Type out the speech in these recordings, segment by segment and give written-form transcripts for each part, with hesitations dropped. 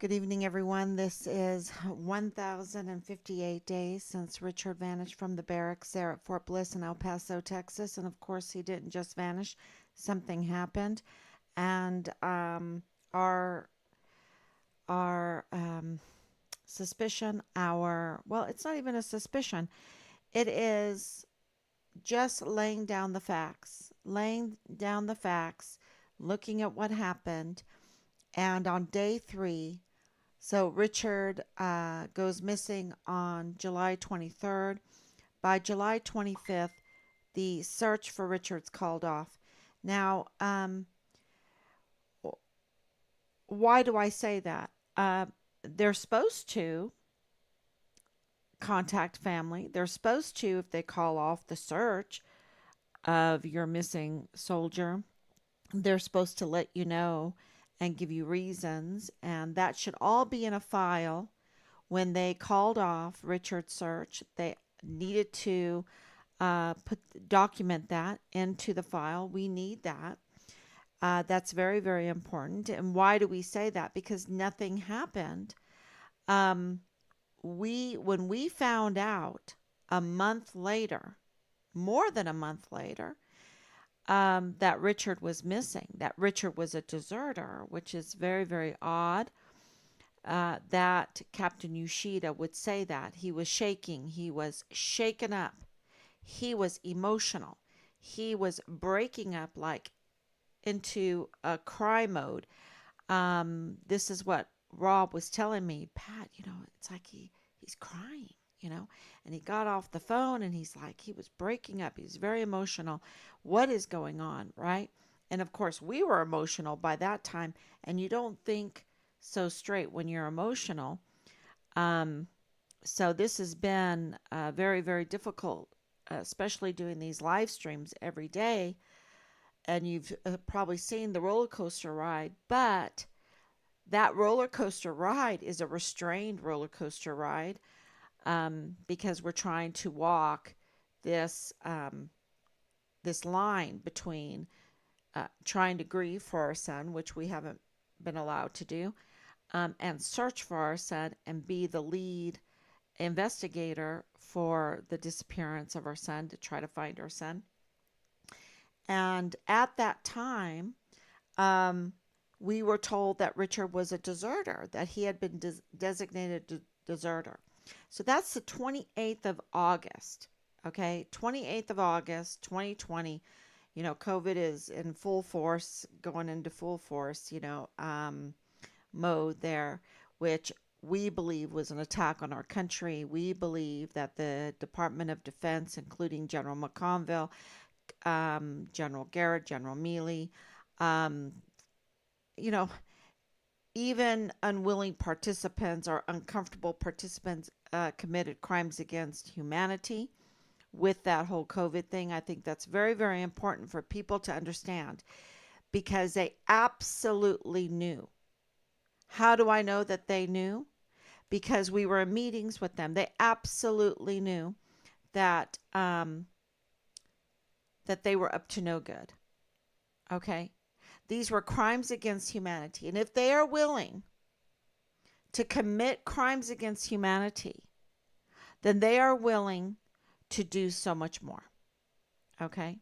Good evening, everyone. This is 1,058 days since Richard vanished from the barracks there at Fort Bliss in El Paso, Texas. And of course, he didn't just vanish, something happened. And our, our suspicion, well, it's not even a suspicion, it is just laying down the facts, looking at what happened. And on day three, so Richard goes missing on July 23rd. By July 25th, the search for Richard's called off. Now, why do I say that? They're supposed to contact family. They're supposed to, if they call off the search of your missing soldier, they're supposed to let you know and give you reasons. And that should all be in a file. When they called off Richard's search, they needed to document that into the file. We need that. That's very, very important. And why do we say that? Because nothing happened. Um, when we found out a month later, more than a month later, that Richard was missing, that Richard was a deserter, which is very, very odd. That Captain Yoshida would say that. He was shaking. He was shaken up. He was emotional. He was breaking up like into a cry mode. This is what Rob was telling me. Pat, it's like he's crying, you know. And he got off the phone and he's like, he was breaking up. He was very emotional. What is going on, right? And of course, we were emotional by that time. And you don't think so straight when you're emotional. Um, so this has been very, very difficult, especially doing these live streams every day. And you've probably seen the roller coaster ride, but that roller coaster ride is a restrained roller coaster ride, because we're trying to walk this this line between trying to grieve for our son, which we haven't been allowed to do, and search for our son and be the lead investigator for the disappearance of our son to try to find our son. And at that time, um, we were told that Richard was a deserter, that he had been designated deserter. So that's the 28th of August. Okay, 28th of August, 2020. COVID is in full force, going into full force, mode there, which we believe was an attack on our country. We believe that the Department of Defense, including General McConville, General Garrett, General Mealy, um, you know, even unwilling participants or uncomfortable participants committed crimes against humanity with that whole COVID thing. I think that's very, very important for people to understand because they absolutely knew. How do I know that they knew? Because we were in meetings with them. They absolutely knew that that they were up to no good. Okay? These were crimes against humanity. And if they are willing to commit crimes against humanity, then they are willing to do so much more. Okay?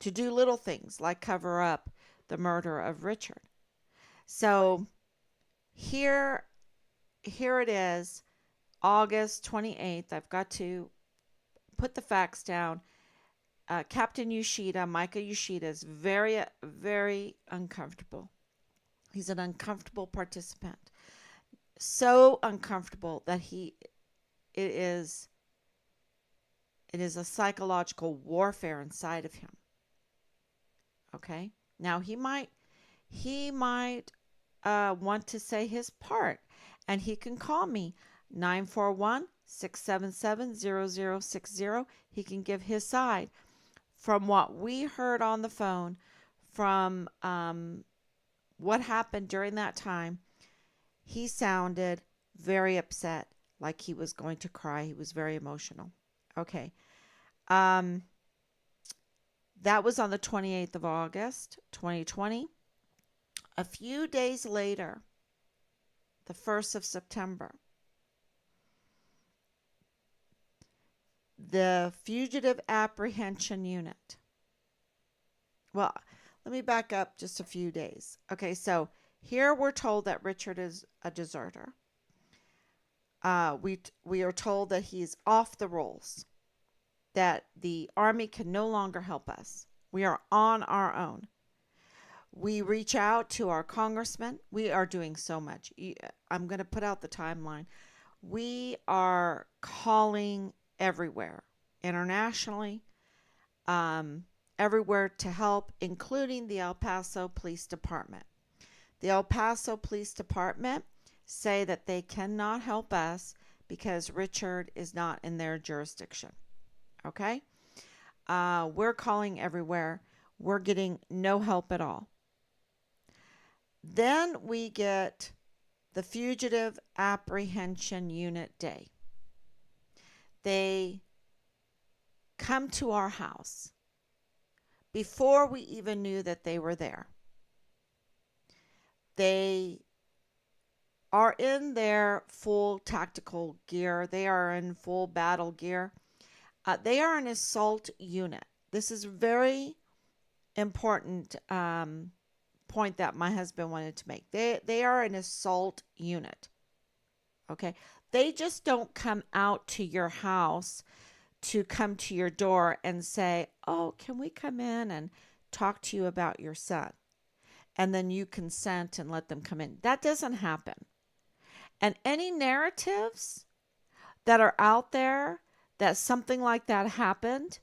To do little things like cover up the murder of Richard. So here it is, August 28th. I've got to put the facts down. Captain Yoshida, Micah Yoshida, is very, very uncomfortable. He's an uncomfortable participant. So uncomfortable that it is it is a psychological warfare inside of him. Okay? Now he might want to say his part, and he can call me 941-677-0060. He can give his side. From what we heard on the phone, from what happened during that time, he sounded very upset, like he was going to cry. He was very emotional. Okay. Um, that was on the 28th of August, 2020. A few days later, the 1st of September. The Fugitive Apprehension Unit. Well, let me back up just a few days. Okay, so here we're told that Richard is a deserter. We are told that he's off the rolls, that the army can no longer help us. We are on our own. We reach out to our congressman. We are doing so much. I'm going to put out the timeline. We are calling everywhere, internationally, everywhere to help, including the El Paso Police Department. The El Paso Police Department say that they cannot help us because Richard is not in their jurisdiction. Okay? We're calling everywhere. We're getting no help at all. Then we get the Fugitive Apprehension Unit Day. They come to our house before we even knew that they were there. They are in their full tactical gear. They are in full battle gear. They are an assault unit. This is very important point that my husband wanted to make. They are an assault unit. Okay? They just don't come out to your house to come to your door and say, "Oh, can we come in and talk to you about your son?" And then you consent and let them come in. That doesn't happen. And any narratives that are out there that something like that happened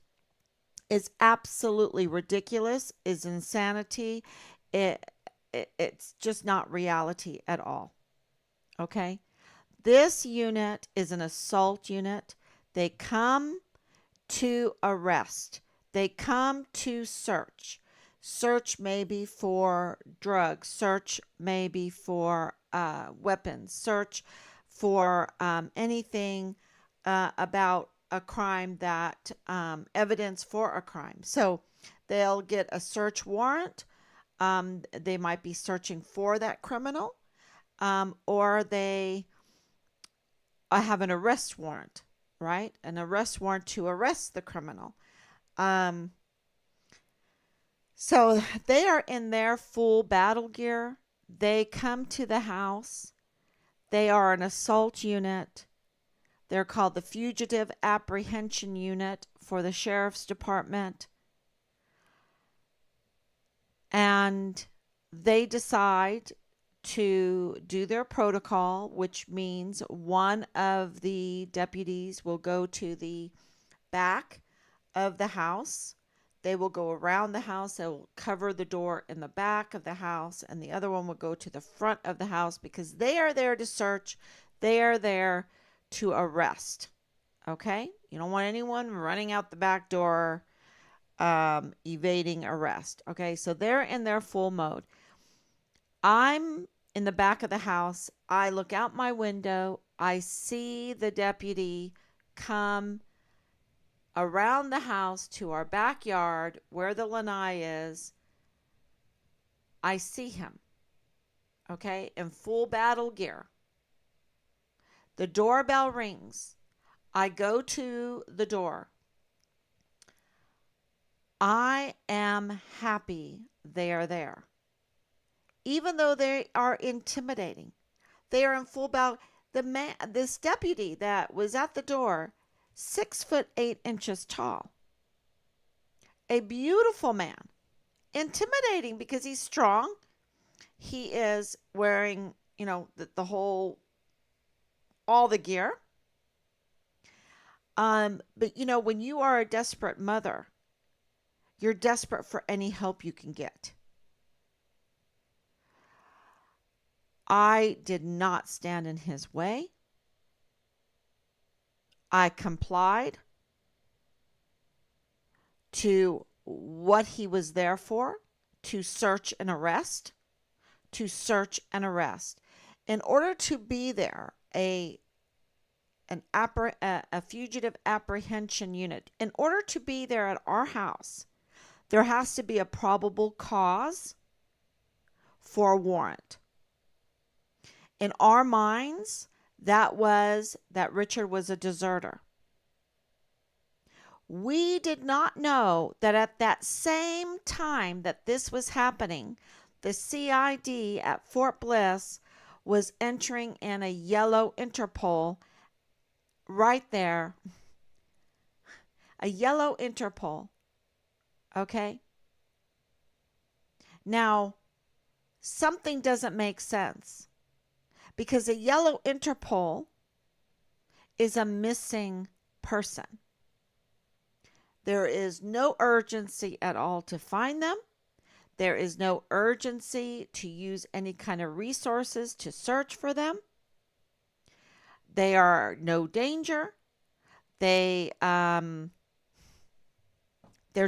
is absolutely ridiculous, is insanity. It's just not reality at all. Okay? This unit is an assault unit. They come to arrest. They come to search. Search maybe for drugs. Search maybe for weapons. Search for anything about a crime, that evidence for a crime. So they'll get a search warrant. They might be searching for that criminal, or they have an arrest warrant, right? An arrest warrant to arrest the criminal. So they are in their full battle gear. They come to the house. They are an assault unit. They're called the Fugitive Apprehension Unit for the Sheriff's Department. And they decide to do their protocol, which means one of the deputies will go to the back of the house. They will go around the house. They will cover the door in the back of the house, and the other one will go to the front of the house because they are there to search. They are there to arrest. Okay? You don't want anyone running out the back door, evading arrest. Okay? So they're in their full mode. I'm in the back of the house. I look out my window. I see the deputy come around the house to our backyard where the lanai is. I see him, okay, in full battle gear. The doorbell rings. I go to the door. I am happy they are there. Even though they are intimidating, they are in full battle. This deputy that was at the door, 6'8" tall, a beautiful man, intimidating because he's strong. He is wearing, the whole, all the gear. But when you are a desperate mother, you're desperate for any help you can get. I did not stand in his way. I complied to what he was there for, to search and arrest, to search and arrest. In order to be there, a fugitive apprehension unit, in order to be there at our house, there has to be a probable cause for a warrant. In our minds, that was that Richard was a deserter. We did not know that at that same time that this was happening, the CID at Fort Bliss was entering in a yellow Interpol right there. A yellow Interpol. Okay? Now, something doesn't make sense because a yellow Interpol is a missing person. There is no urgency at all to find them. There is no urgency to use any kind of resources to search for them. They are no danger. They're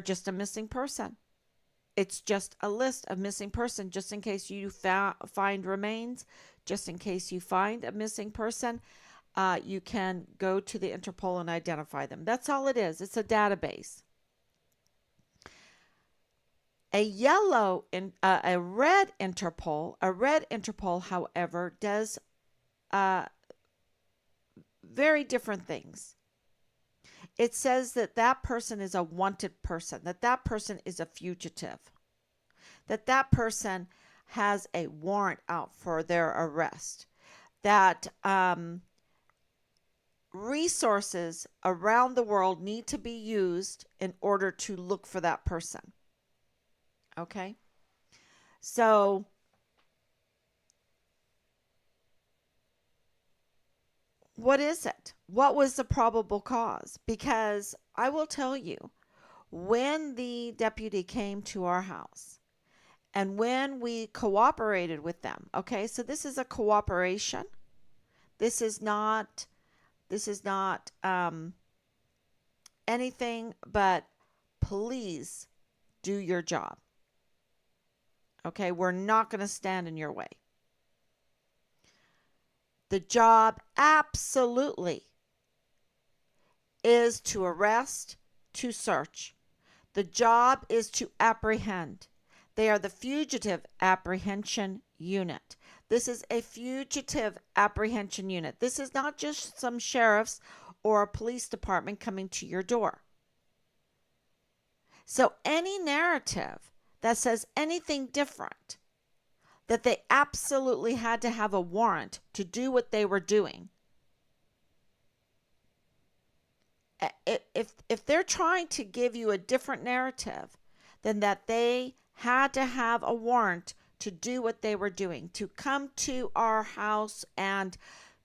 just a missing person. It's just a list of missing person, just in case you find remains, just in case you find a missing person. You can go to the Interpol and identify them. That's all it is. It's a database. A red Interpol, however, does very different things. It says that that person is a wanted person, that that person is a fugitive, that that person has a warrant out for their arrest, that resources around the world need to be used in order to look for that person. Okay? So, what is it? What was the probable cause? Because I will tell you, when the deputy came to our house and when we cooperated with them, okay, so this is a cooperation. This is not anything but please do your job. Okay, we're not going to stand in your way. The job absolutely is to arrest, to search. The job is to apprehend. They are the fugitive apprehension unit. This is a fugitive apprehension unit. This is not just some sheriffs or a police department coming to your door. So any narrative that says anything different, that they absolutely had to have a warrant to do what they were doing, if they're trying to give you a different narrative than that they had to have a warrant to do what they were doing, to come to our house and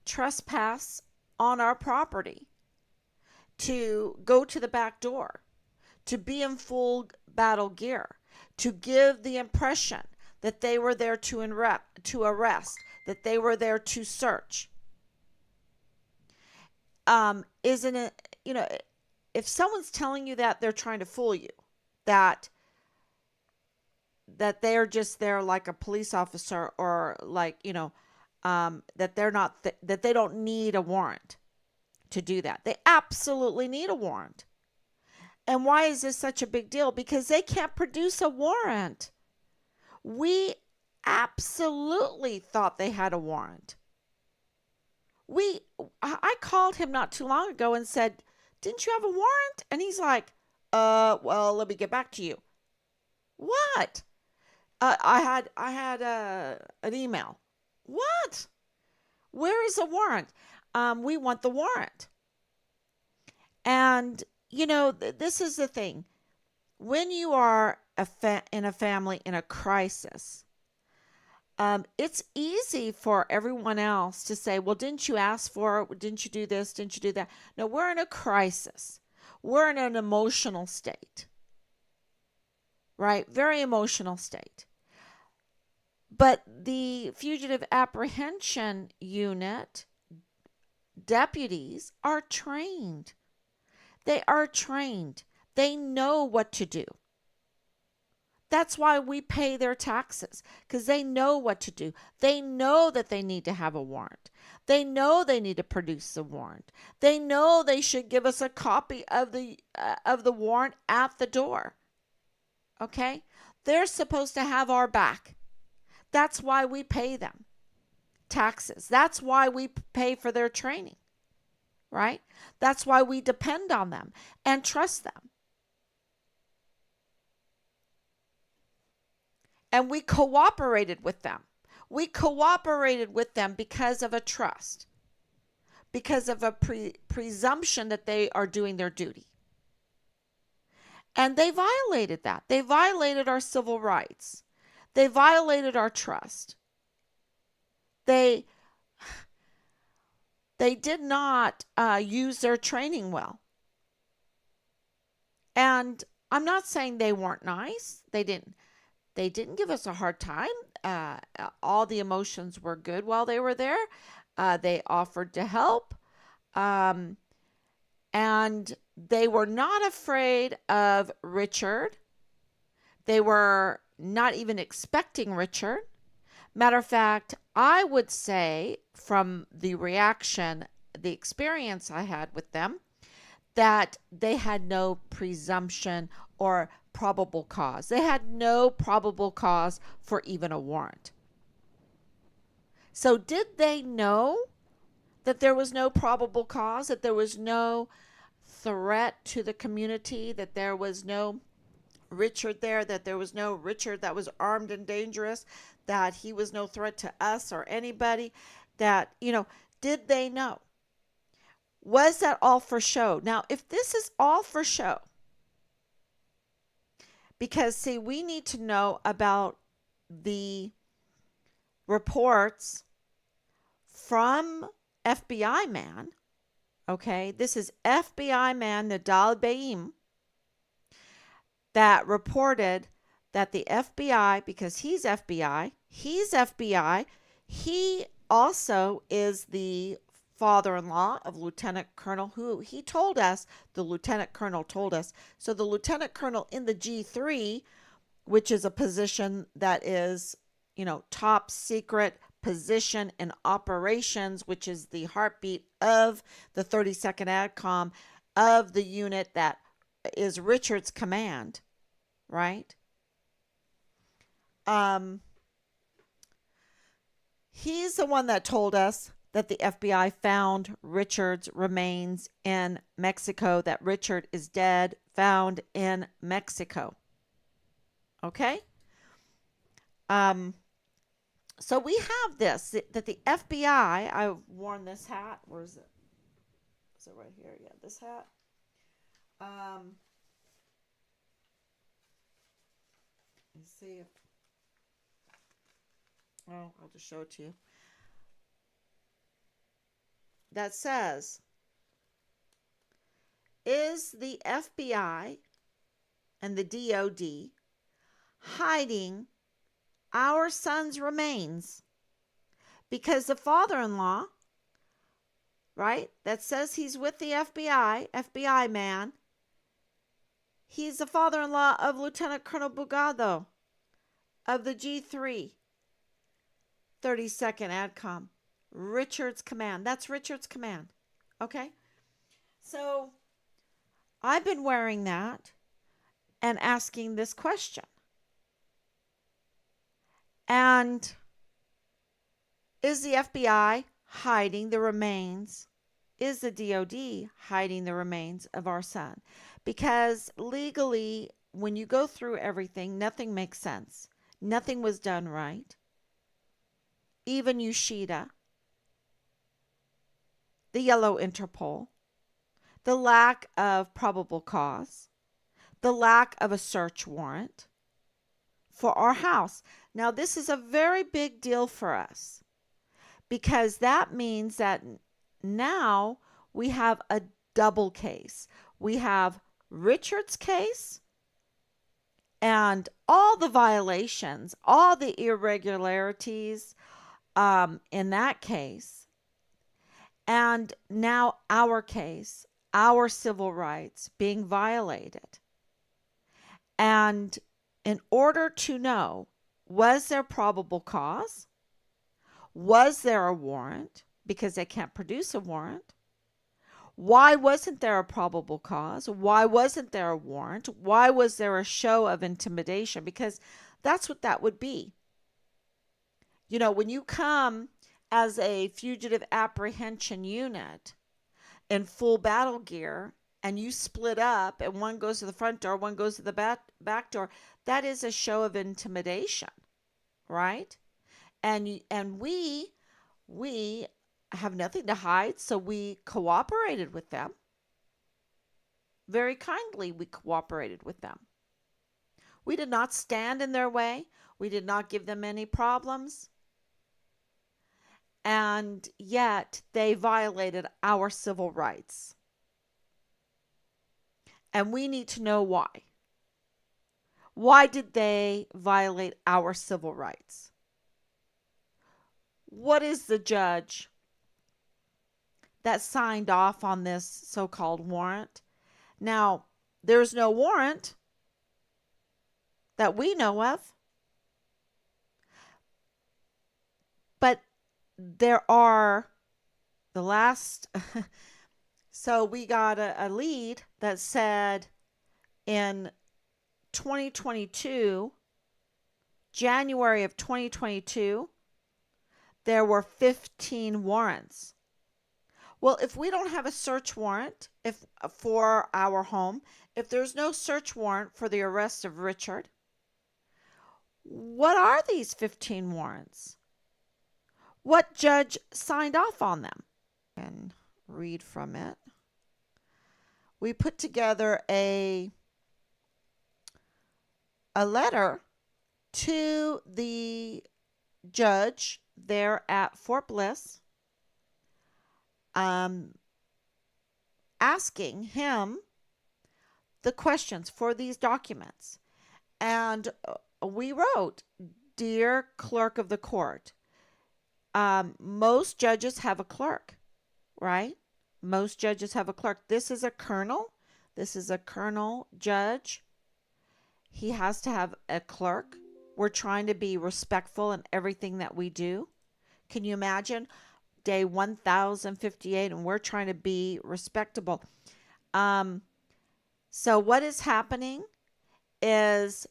trespass on our property, to go to the back door, to be in full battle gear, to give the impression that they were there to arrest, that they were there to search. Isn't it, if someone's telling you that, they're trying to fool you, that they're just there like a police officer, or like, that they're not, that they don't need a warrant to do that. They absolutely need a warrant. And why is this such a big deal? Because they can't produce a warrant. We absolutely thought they had a warrant. I called him not too long ago and said, "Didn't you have a warrant?" And he's like, well, let me get back to you." What? I had an email. What? Where is the warrant? We want the warrant. And this is the thing. When you are in a family in a crisis, it's easy for everyone else to say, "Well, didn't you ask for it? Didn't you do this? Didn't you do that?" No, we're in a crisis. We're in an emotional state, right? Very emotional state. But the fugitive apprehension unit deputies are trained. They are trained. They know what to do. That's why we pay their taxes, because they know what to do. They know that they need to have a warrant. They know they need to produce the warrant. They know they should give us a copy of the warrant at the door. Okay? They're supposed to have our back. That's why we pay them. taxes. That's why we pay for their training, right? That's why we depend on them and trust them. And we cooperated with them. We cooperated with them because of a trust, because of a presumption that they are doing their duty. And they violated that. They violated our civil rights. They violated our trust. They did not use their training well. And I'm not saying they weren't nice. They didn't give us a hard time. All the emotions were good while they were there. They offered to help. And they were not afraid of Richard. They were not even expecting Richard. Matter of fact, I would say from the reaction, the experience I had with them, that they had no presumption or probable cause. They had no probable cause for even a warrant. So did they know that there was no probable cause, that there was no threat to the community, that there was no Richard there, that there was no Richard that was armed and dangerous, that he was no threat to us or anybody, that, did they know? Was that all for show? Now, if this is all for show, because see, we need to know about the reports from FBI man. Okay, this is FBI man Nadal Baim that reported that the FBI, because he's FBI, he also is the father-in-law of Lieutenant Colonel, who he told us, the Lieutenant Colonel told us. So the Lieutenant Colonel in the G3, which is a position that is, top secret position in operations, which is the heartbeat of the 32nd ADCOM, of the unit that is Richard's command, right? He's the one that told us that the FBI found Richard's remains in Mexico, that Richard is dead, found in Mexico. Okay? So we have this, that the FBI, I've worn this hat. Where is it? Is it right here? Yeah, this hat. Let's see if, I'll just show it to you. That says, is the FBI and the DOD hiding our son's remains? Because the father-in-law, right, that says he's with the FBI man, he's the father-in-law of Lieutenant Colonel Bugado of the G3, 32nd ADCOM. Richard's command. That's Richard's command. Okay? So I've been wearing that and asking this question. And is the FBI hiding the remains? Is the DOD hiding the remains of our son? Because legally, when you go through everything, nothing makes sense. Nothing was done right. Even Yoshida, the yellow Interpol, the lack of probable cause, the lack of a search warrant for our house. Now, this is a very big deal for us because that means that now we have a double case. We have Richard's case and all the violations, all the irregularities in that case. And now our case, our civil rights being violated. And in order to know, was there probable cause? Was there a warrant? Because they can't produce a warrant. Why wasn't there a probable cause? Why wasn't there a warrant? Why was there a show of intimidation? Because that's what that would be. When you come as a fugitive apprehension unit in full battle gear, and you split up and one goes to the front door, one goes to the back door, that is a show of intimidation, right? And we have nothing to hide, so we cooperated with them. Very kindly, we cooperated with them. We did not stand in their way. We did not give them any problems. And yet they violated our civil rights. And we need to know why. Why did they violate our civil rights? What is the judge that signed off on this so-called warrant? Now, there's no warrant that we know of, but there are the last so we got a lead that said in 2022, January of 2022, there were 15 warrants. Well, if we don't have a search warrant for our home, if there's no search warrant for the arrest of Richard, what are these 15 warrants? What judge signed off on them? And read from it. We put together a letter to the judge there at Fort Bliss, asking him the questions for these documents. And we wrote, "Dear Clerk of the Court," most judges have a clerk, right? Most judges have a clerk. This is a colonel. This is a colonel judge. He has to have a clerk. We're trying to be respectful in everything that we do. Can you imagine day 1058 and we're trying to be respectable? So what is happening is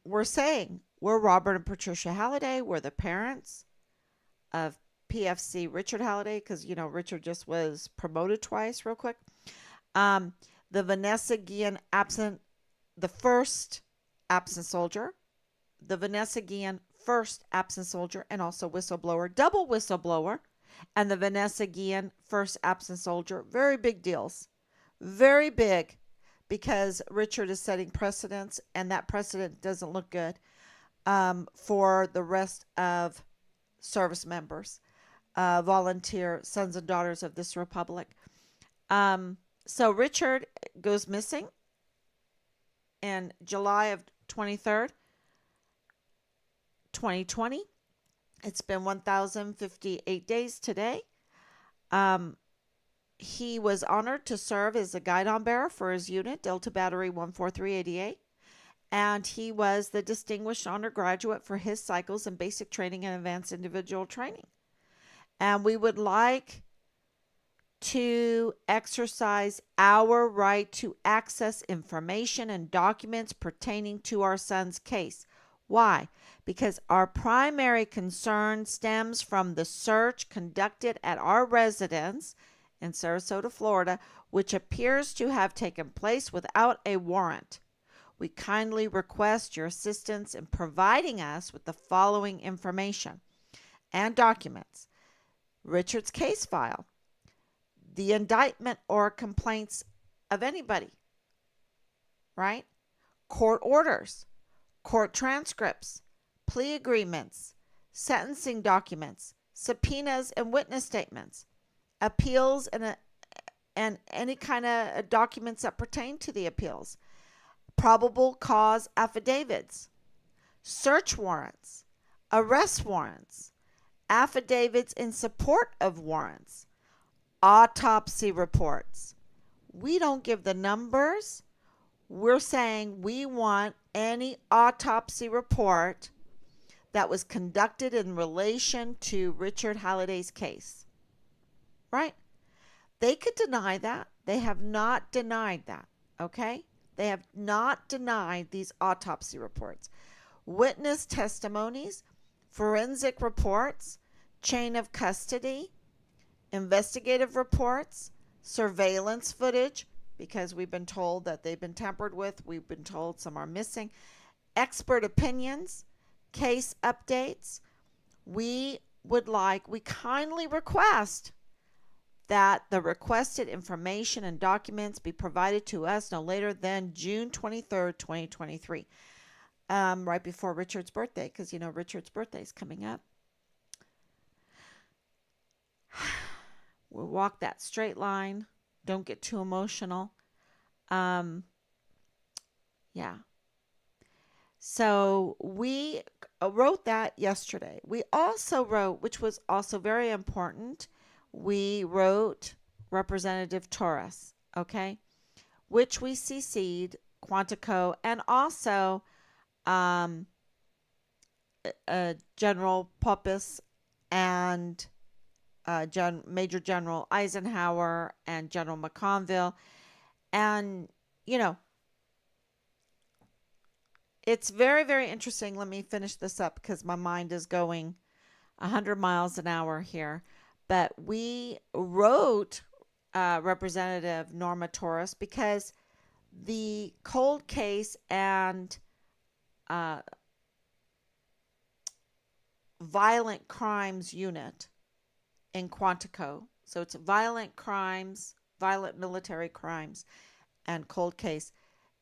we're saying we're Robert and Patricia Halliday. We're the parents of PFC Richard Halliday, because, Richard just was promoted twice real quick. The Vanessa Guillen the first absent soldier, the Vanessa Guillen first absent soldier, and also whistleblower, double whistleblower, and the Vanessa Guillen first absent soldier. Very big deals. Very big, because Richard is setting precedents, and that precedent doesn't look good for the rest of service members, volunteer sons and daughters of this republic. So Richard goes missing in July of 23rd, 2020. It's been 1,058 days today. He was honored to serve as a guidon bearer for his unit, Delta Battery 14388. And he was the Distinguished Honor Graduate for his cycles in basic training and advanced individual training. And we would like to exercise our right to access information and documents pertaining to our son's case. Why? Because our primary concern stems from the search conducted at our residence in Sarasota, Florida, which appears to have taken place without a warrant. We kindly request your assistance in providing us with the following information and documents: Richard's case file, the indictment or complaints of anybody, right? Court orders, court transcripts, plea agreements, sentencing documents, subpoenas and witness statements, appeals, and any kind of documents that pertain to the appeals, probable cause affidavits, search warrants, arrest warrants, affidavits in support of warrants, autopsy reports. We don't give the numbers. We're saying we want any autopsy report that was conducted in relation to Richard Halliday's case. Right? They could deny that. They have not denied that. Okay? They have not denied these autopsy reports. Witness testimonies, forensic reports, chain of custody, investigative reports, surveillance footage, because we've been told that they've been tampered with, we've been told some are missing, expert opinions, case updates. We kindly request that the requested information and documents be provided to us no later than June 23rd, 2023, right before Richard's birthday, because Richard's birthday is coming up. We'll walk that straight line. Don't get too emotional. Um, yeah. So we wrote that yesterday. We also wrote, which was also very important, we wrote Representative Torres, okay, which we CC'd Quantico and also um, General Popis and Major General Eisenhower and General McConville. And, you know, it's very, very interesting. Let me finish this up because my mind is going 100 miles an hour here. But we wrote Representative Norma Torres because the cold case and uh, violent crimes unit in Quantico, so it's violent crimes, violent military crimes, and cold case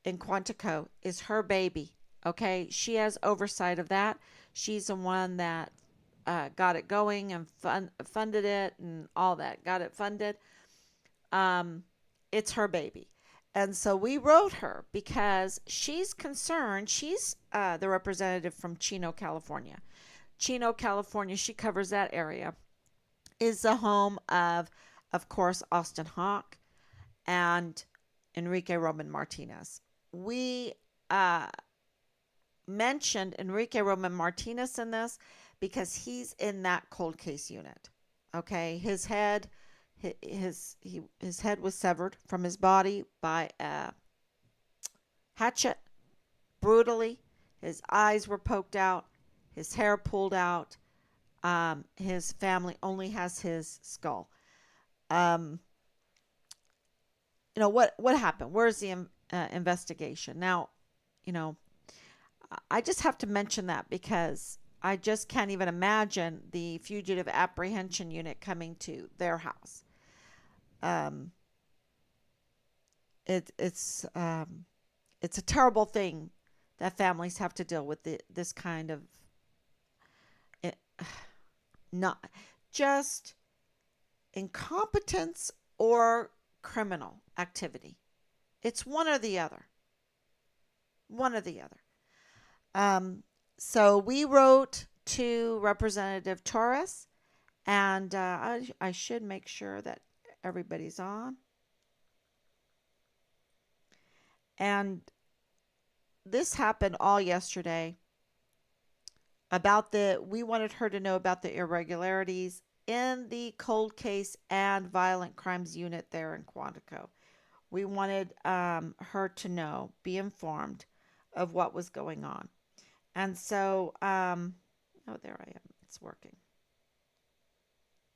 in Quantico, is her baby. Okay, she has oversight of that. She's the one that got it going and funded it and all that. Got it funded. Um, it's her baby. And so we wrote her because she's concerned. She's the representative from Chino, California. Chino, California, she covers that area, is the home of course, Austin Hawk and Enrique Roman Martinez. We mentioned Enrique Roman Martinez in this because he's in that cold case unit. Okay, his head his head was severed from his body by a hatchet, brutally. His eyes were poked out, his hair pulled out. His family only has his skull. Um, what happened? Where's the investigation now? You know, I just have to mention that because I just can't even imagine the fugitive apprehension unit coming to their house. Um, it's a terrible thing that families have to deal with this kind of it, not just incompetence or criminal activity. It's one or the other. One or the other. Um, so we wrote to Representative Torres, and I should make sure that everybody's on. And this happened all yesterday. We wanted her to know about the irregularities in the cold case and violent crimes unit there in Quantico. We wanted her to know, be informed of what was going on. And so, oh, there I am. It's working.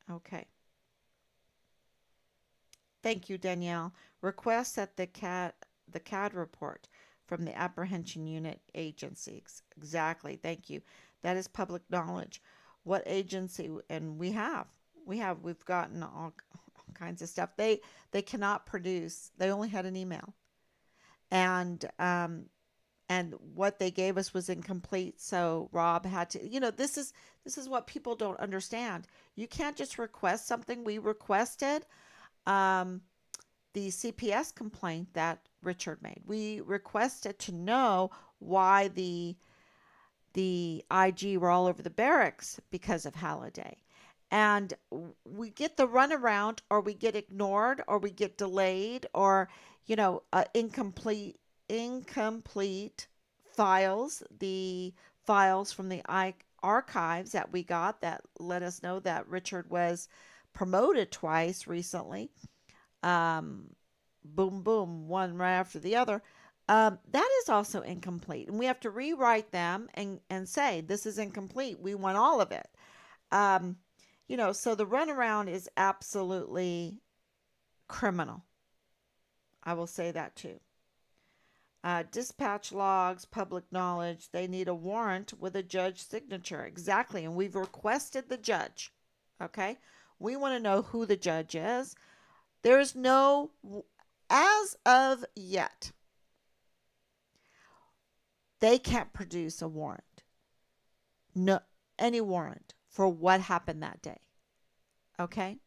Okay. Thank you, Danielle. Request that the CAD report from the apprehension unit agencies. Exactly. Thank you. That is public knowledge. What agency? And we've gotten all kinds of stuff. They cannot produce. They only had an email, and what they gave us was incomplete. So Rob had to. This is what people don't understand. You can't just request something. We requested um, the CPS complaint that Richard made. We requested to know why the IG were all over the barracks because of Halliday. And we get the runaround, or we get ignored, or we get delayed, or incomplete files. The files from the archives that we got that let us know that Richard was promoted twice recently. Boom, boom, one right after the other. That is also incomplete, and we have to rewrite them and say this is incomplete. We want all of it. Um, So the runaround is absolutely criminal. I will say that too. Dispatch logs, public knowledge, they need a warrant with a judge signature. Exactly. And we've requested the judge. Okay. We want to know who the judge is. There's no, as of yet, they can't produce a warrant. No, any warrant for what happened that day. Okay.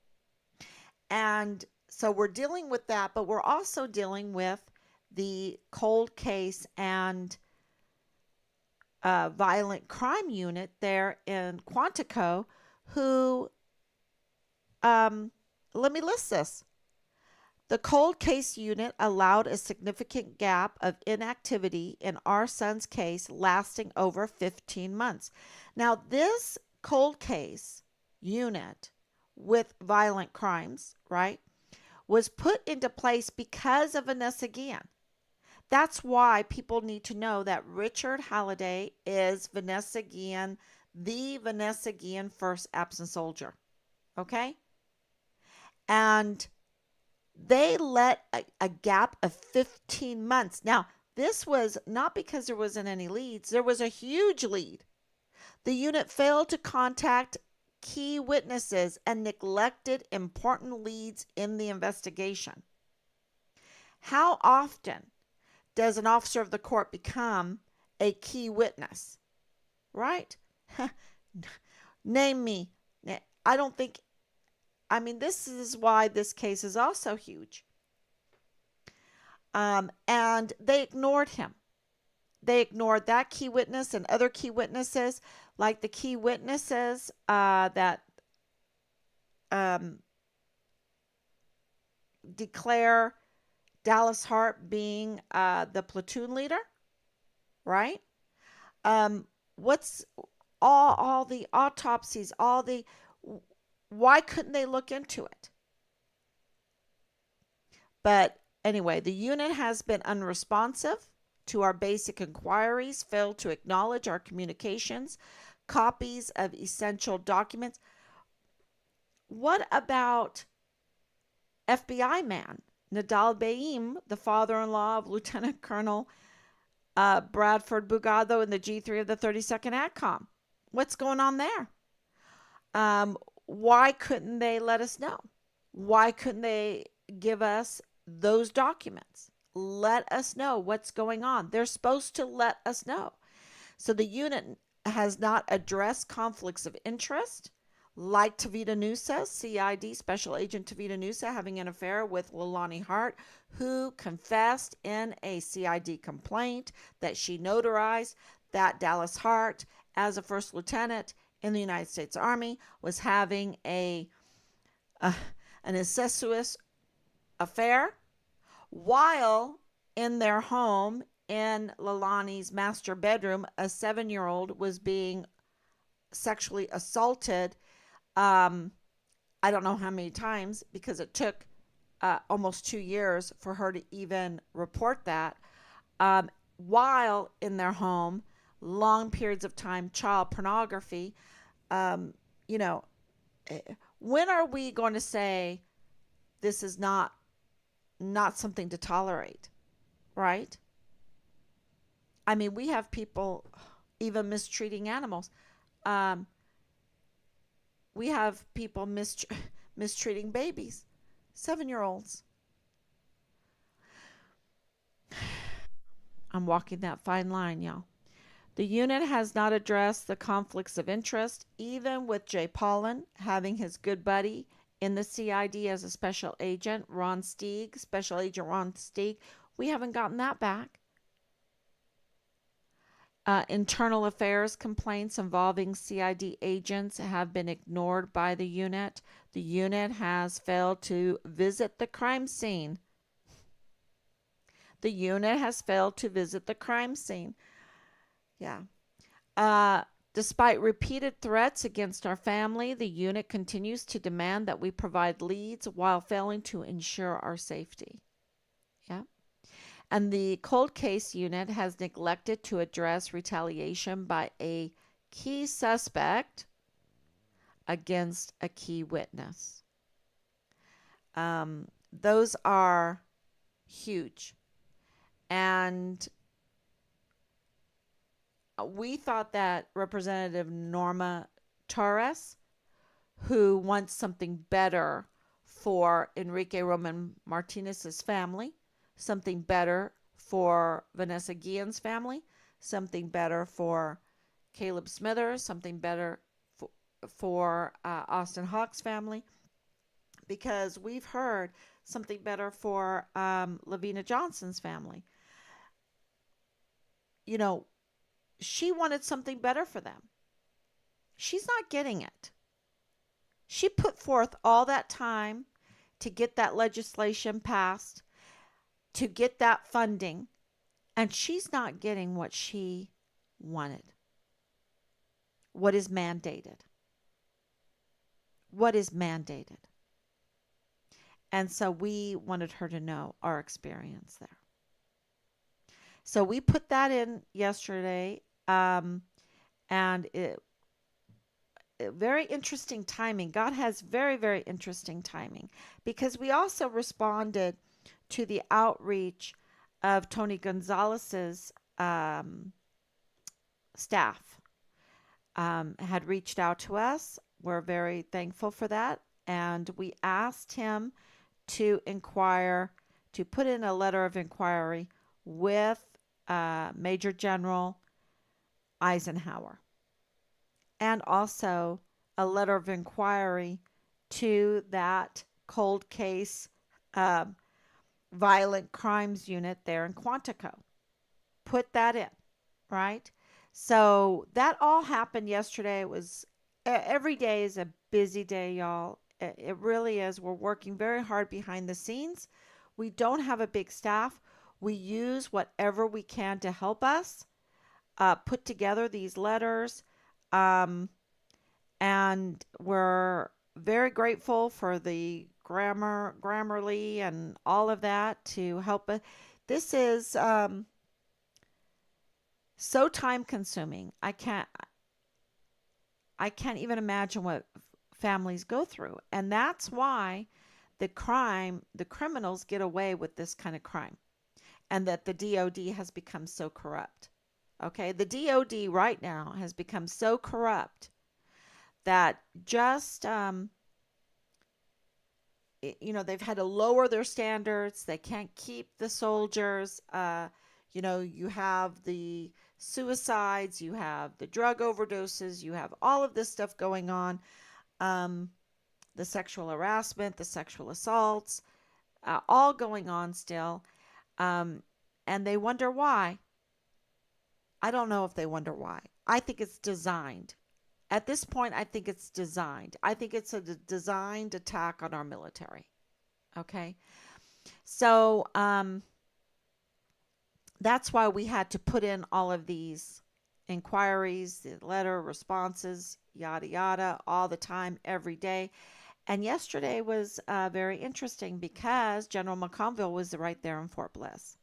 And so we're dealing with that, but we're also dealing with the cold case and violent crime unit there in Quantico who, um, let me list this. The cold case unit allowed a significant gap of inactivity in our son's case lasting over 15 months. Now, this cold case unit with violent crimes, right, was put into place because of Vanessa Guillen. That's why people need to know that Richard Halliday is Vanessa Guillen, the Vanessa Guillen first absent soldier. Okay? And they let a gap of 15 months. Now, this was not because there wasn't any leads, there was a huge lead. The unit failed to contact key witnesses and neglected important leads in the investigation. How often does an officer of the court become a key witness? Right? Name me. I don't think, this is why this case is also huge. And they ignored him. They ignored that key witness and other key witnesses, like the key witnesses that um, declare Dallas Hart being the platoon leader, right? What's all the autopsies, why couldn't they look into it? But anyway, the unit has been unresponsive to our basic inquiries, failed to acknowledge our communications, copies of essential documents. What about FBI man Nadal Baim, the father-in-law of Lieutenant Colonel Bradford Bugado in the G3 of the 32nd ATCOM? What's going on there? Why couldn't they let us know? Why couldn't they give us those documents? Let us know what's going on. They're supposed to let us know. So the unit has not addressed conflicts of interest, like Tavita Nusa, CID Special Agent Tavita Nusa, having an affair with Leilani Hart, who confessed in a CID complaint that she notarized that Dallas Hart, as a first lieutenant in the United States Army, was having an incestuous affair while in their home in Leilani's master bedroom. A 7-year-old was being sexually assaulted. I don't know how many times, because it took almost 2 years for her to even report that. While in their home, long periods of time, child pornography. Um, you know, when are we going to say this is not something to tolerate, right? We have people even mistreating animals. Um, we have people mistreating babies, 7-year-olds. I'm walking that fine line, y'all. The unit has not addressed the conflicts of interest, even with Jay Paulin having his good buddy in the CID as a special agent, Ron Steig, Special Agent Ron Steig. We haven't gotten that back. Internal affairs complaints involving CID agents have been ignored by the unit. The unit has failed to visit the crime scene. The unit has failed to visit the crime scene. Yeah. Despite repeated threats against our family, the unit continues to demand that we provide leads while failing to ensure our safety. Yeah. And the cold case unit has neglected to address retaliation by a key suspect against a key witness. Those are huge. And we thought that Representative Norma Torres, who wants something better for Enrique Roman Martinez's family, something better for Vanessa Guillen's family, something better for Caleb Smithers, something better for Austin Hawk's family, because we've heard something better for Lavina Johnson's family. You know, she wanted something better for them. She's not getting it. She put forth all that time to get that legislation passed, to get that funding, and she's not getting what she wanted. What is mandated? What is mandated? And so we wanted her to know our experience there. So we put that in yesterday, and very interesting timing. God has very, very interesting timing, because we also responded to the outreach of Tony Gonzalez's staff. Had reached out to us. We're very thankful for that. And we asked him to inquire, to put in a letter of inquiry with Major General Eisenhower, and also a letter of inquiry to that cold case violent crimes unit there in Quantico. Put that in, right? So that all happened yesterday. It was every day is a busy day, y'all. It really is. We're working very hard behind the scenes. We don't have a big staff. We use whatever we can to help us put together these letters. And we're very grateful for the Grammarly and all of that to help us. This is so time consuming. I can't even imagine what families go through. And that's why the criminals get away with this kind of crime, and that the DOD has become so corrupt. Okay, the DOD right now has become so corrupt that just they've had to lower their standards. They can't keep the soldiers. You have the suicides, you have the drug overdoses, you have all of this stuff going on. The sexual harassment, the sexual assaults, all going on still. And they wonder why. I don't know if they wonder why. I think it's designed. At this point, I think it's designed. I think it's a designed attack on our military. Okay. So that's why we had to put in all of these inquiries, the letter responses, yada, yada, all the time, every day. And yesterday was very interesting because General McConville was right there in Fort Bliss.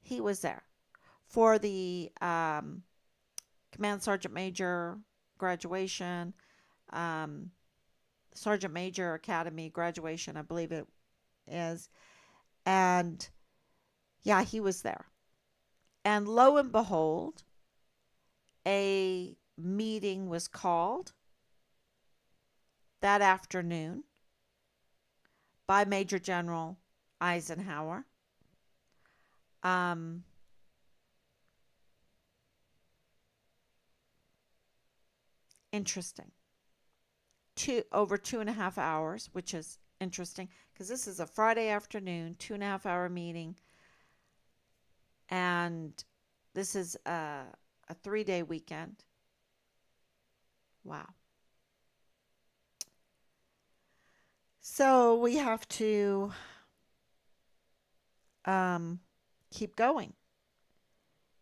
He was there for the Command Sergeant Major graduation, Sergeant Major Academy graduation, I believe it is. And yeah, he was there. And lo and behold, a meeting was called that afternoon by Major General Eisenhower. Interesting. Over 2.5 hours, which is interesting because this is a Friday afternoon, 2.5 hour meeting, and this is a 3-day weekend. Wow. So we have to keep going.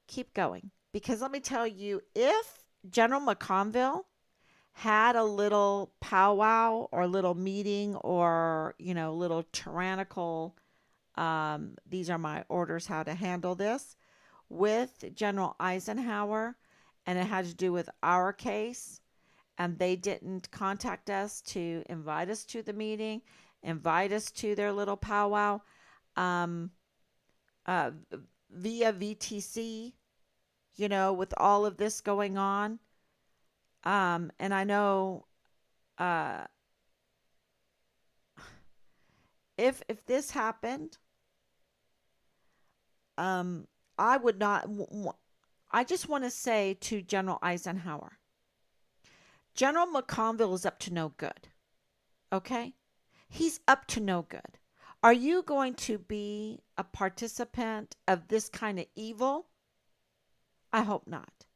Keep going. Because let me tell you, if General McConville had a little powwow or little meeting or, little tyrannical, these are my orders how to handle this, with General Eisenhower, and it had to do with our case, and they didn't contact us to invite us to the meeting, invite us to their little powwow, um, uh, via VTC, with all of this going on. And I know, uh, if this happened, um, I would not. I just want to say to General Eisenhower, General McConville is up to no good. Okay, he's up to no good. Are you going to be a participant of this kind of evil? I hope not.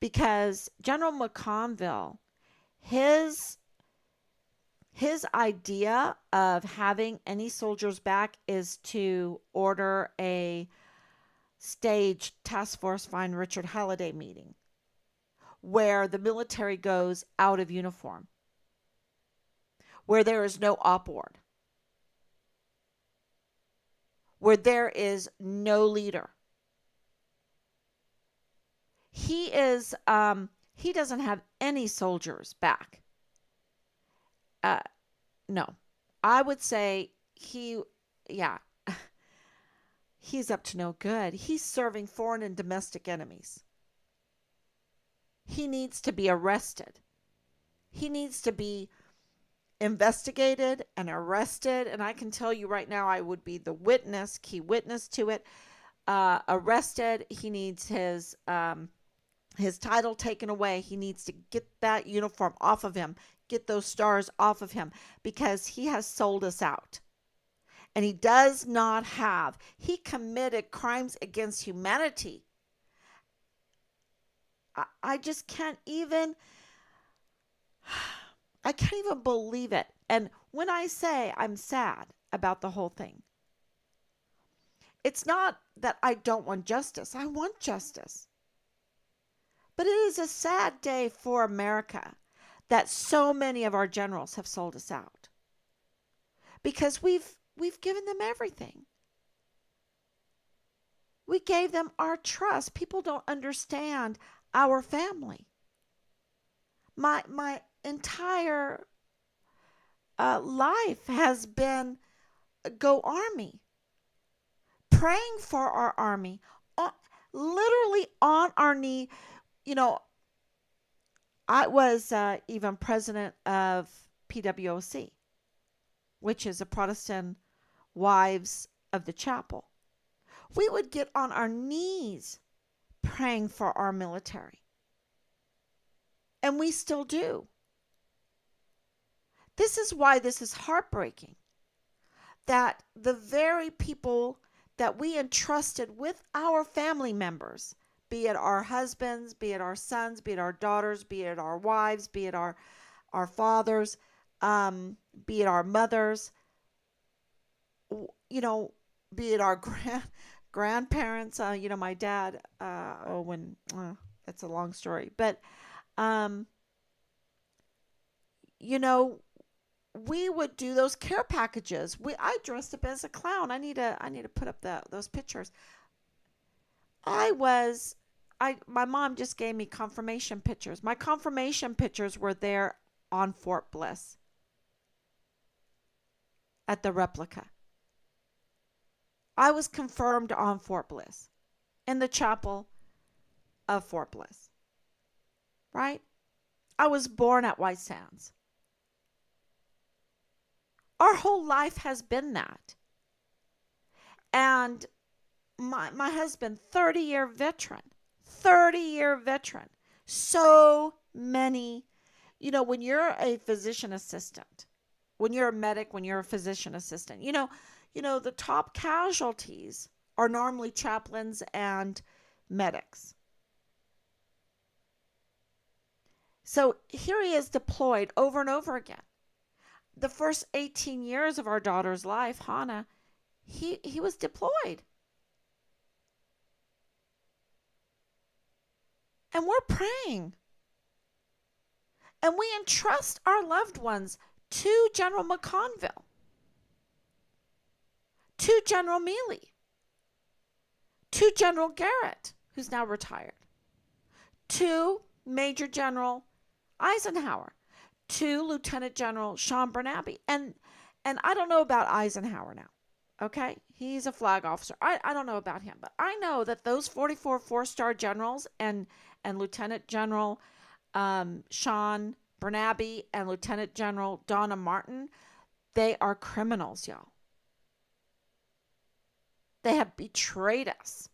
Because General McConville, his his idea of having any soldiers back is to order a stage task force find Richard Halliday meeting where the military goes out of uniform, where there is no op ward, where there is no leader. He doesn't have any soldiers back. Uh, no, I would say yeah, he's up to no good. He's serving foreign and domestic enemies. He needs to be arrested. He needs to be investigated and arrested. And I can tell you right now, I would be the key witness to it. Arrested. He needs his title taken away. He needs to get that uniform off of him, get those stars off of him, because he has sold us out. And he committed crimes against humanity. I just I can't even believe it. And when I say I'm sad about the whole thing, it's not that I don't want justice. I want justice. But it is a sad day for America that so many of our generals have sold us out. Because we've given them everything. We gave them our trust. People don't understand our family. My entire life has been go Army, praying for our Army, literally on our knee. You know, I was even president of PWOC, which is a Protestant Wives of the Chapel. We would get on our knees praying for our military. And we still do. This is why this is heartbreaking. That the very people that we entrusted with our family members, be it our husbands, be it our sons, be it our daughters, be it our wives, be it our fathers, be it our mothers, be it our grandparents. My dad, that's a long story. But, we would do those care packages. I dressed up as a clown. I need to put up those pictures. My mom just gave me confirmation pictures. My confirmation pictures were there on Fort Bliss at the replica. I was confirmed on Fort Bliss in the chapel of Fort Bliss. Right? I was born at White Sands. Our whole life has been that. And my husband, 30-year veteran. So many, when you're a physician assistant, when you're a medic, when you're a physician assistant, the top casualties are normally chaplains and medics. So here he is deployed over and over again. The first 18 years of our daughter's life, Hannah, he was deployed. And we're praying. And we entrust our loved ones to General McConville, to General Mealy, to General Garrett, who's now retired, to Major General Eisenhower to Lieutenant General Sean Bernabe. And I don't know about Eisenhower now. Okay, he's a flag officer. I don't know about him, but I know that those 44 four-star generals and Lieutenant General Sean Bernabe and Lieutenant General Donna Martin, they are criminals, y'all. They have betrayed us,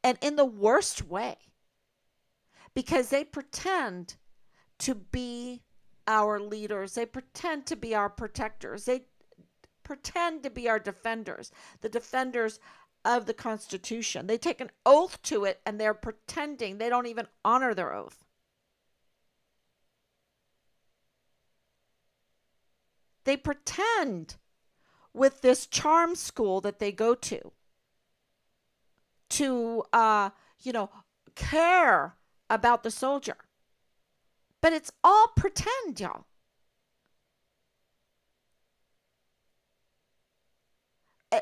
and in the worst way, because they pretend to be our leaders. They pretend to be our protectors. They pretend to be our defenders, the defenders of the Constitution. They take an oath to it and they're pretending they don't even honor their oath. They pretend with this charm school that they go to care about the soldier. But it's all pretend, y'all.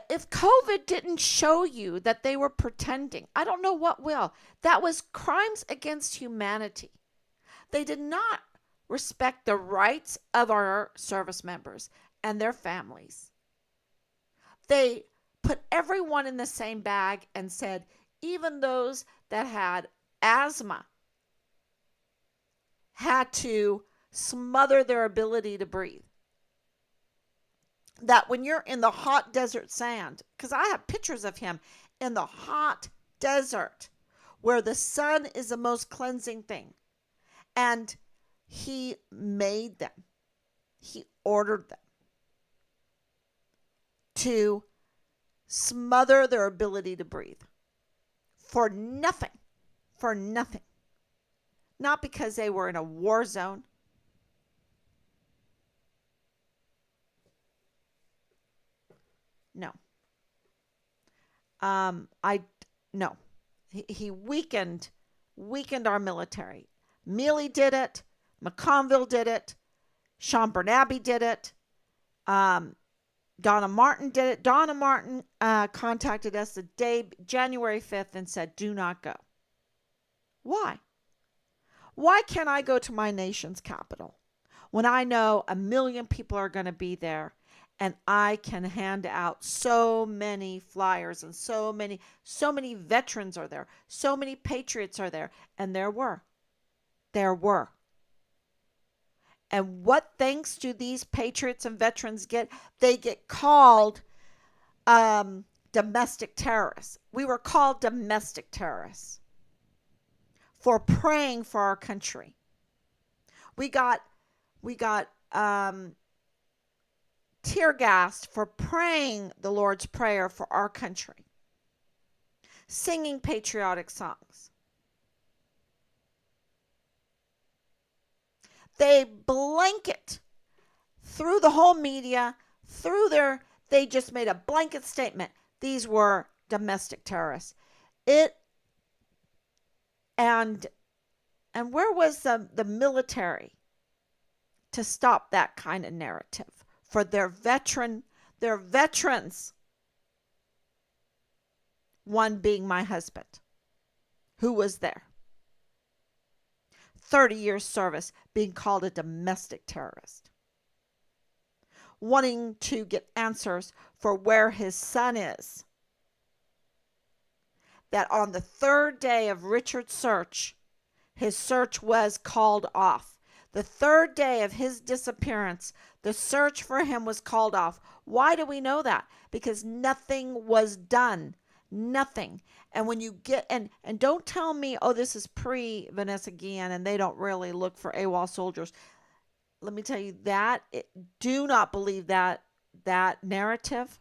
If COVID didn't show you that they were pretending, I don't know what will. That was crimes against humanity. They did not respect the rights of our service members and their families. They put everyone in the same bag and said, even those that had asthma had to smother their ability to breathe. That when you're in the hot desert sand, because I have pictures of him in the hot desert where the sun is the most cleansing thing. And he made them, he ordered them to smother their ability to breathe for nothing, for nothing. Not because they were in a war zone. No. No. He weakened our military. Mealy did it. McConville did it. Sean Bernabe did it. Donna Martin did it. Donna Martin contacted us the day, January 5th, and said, do not go. Why? Why can't I go to my nation's capital when I know 1 million people are going to be there and I can hand out so many flyers and so many veterans are there, so many patriots are there, and there were. And what thanks do these patriots and veterans get? They get called domestic terrorists. We were called domestic terrorists for praying for our country. We got tear gassed for praying the Lord's Prayer for our country, singing patriotic songs. They blanket through the whole media, they just made a blanket statement. These were domestic terrorists. And where was the military to stop that kind of narrative for their veterans, one being my husband, who was there. 30 years service, being called a domestic terrorist. Wanting to get answers for where his son is. That on the third day of Richard's search, his search was called off. The third day of his disappearance, the search for him was called off. Why do we know that? Because nothing was done. Nothing. And when you get, and don't tell me, oh, this is pre-Vanessa Guillen and they don't really look for AWOL soldiers. Let me tell you that, do not believe that narrative.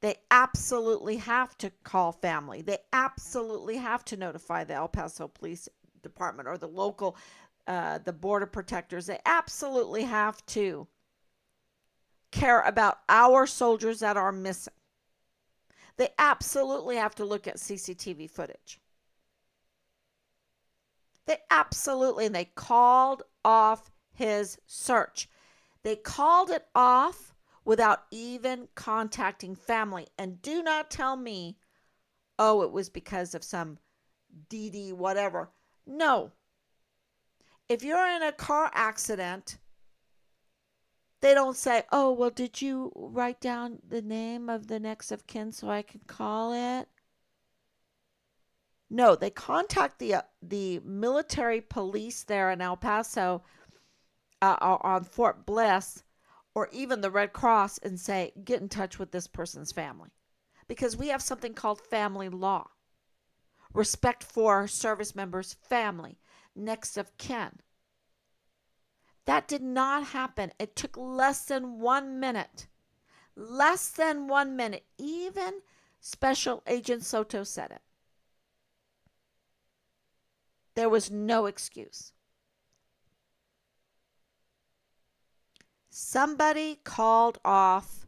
They absolutely have to call family. They absolutely have to notify the El Paso Police Department or the local, the Border Protectors. They absolutely have to care about our soldiers that are missing. They absolutely have to look at CCTV footage. They absolutely, and they called off his search. They called it off without even contacting family. And do not tell me, oh, it was because of some DD whatever. No. If you're in a car accident, they don't say, "Oh, well, did you write down the name of the next of kin so I can call it?" No, they contact the military police there in El Paso, on Fort Bliss, or even the Red Cross, and say, "Get in touch with this person's family," because we have something called family law, respect for service members' family, next of kin. That did not happen. It took less than 1 minute. Less than 1 minute. Even Special Agent Soto said it. There was no excuse. Somebody called off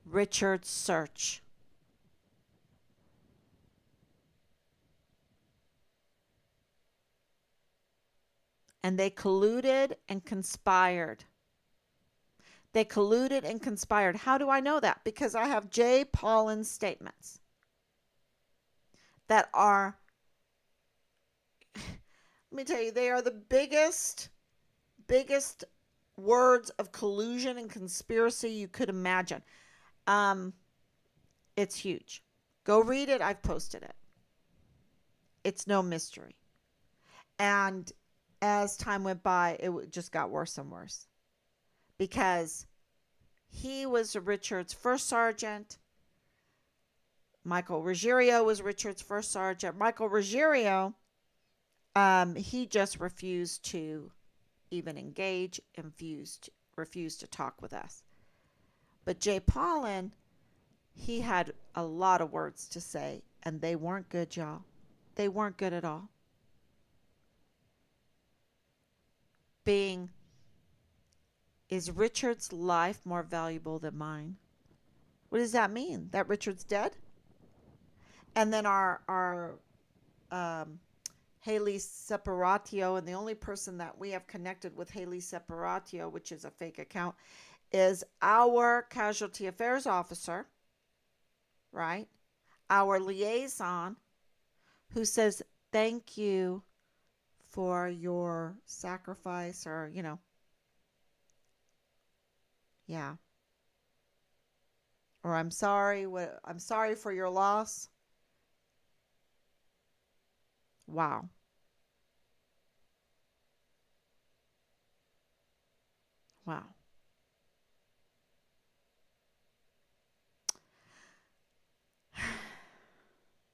Richard's search. And they colluded and conspired. They colluded and conspired. How do I know that? Because I have Jay Pollin's statements that are, let me tell you, they are the biggest words of collusion and conspiracy you could imagine. Um, it's huge. Go read it. I've posted it. It's no mystery. And as time went by, it just got worse and worse because he was Richard's first sergeant. Michael Ruggiero was Richard's first sergeant. Michael Ruggiero, he just refused to even engage, refused to talk with us. But Jay Paulin, he had a lot of words to say, and they weren't good, y'all. They weren't good at all. Being, is Richard's life more valuable than mine? What does that mean? That Richard's dead? And then our um, Haley Separatio, and the only person that we have connected with Haley Separatio, which is a fake account, is our casualty affairs officer, right? Our liaison, who says, "Thank you for your sacrifice," or, yeah. Or I'm sorry for your loss. Wow. Wow.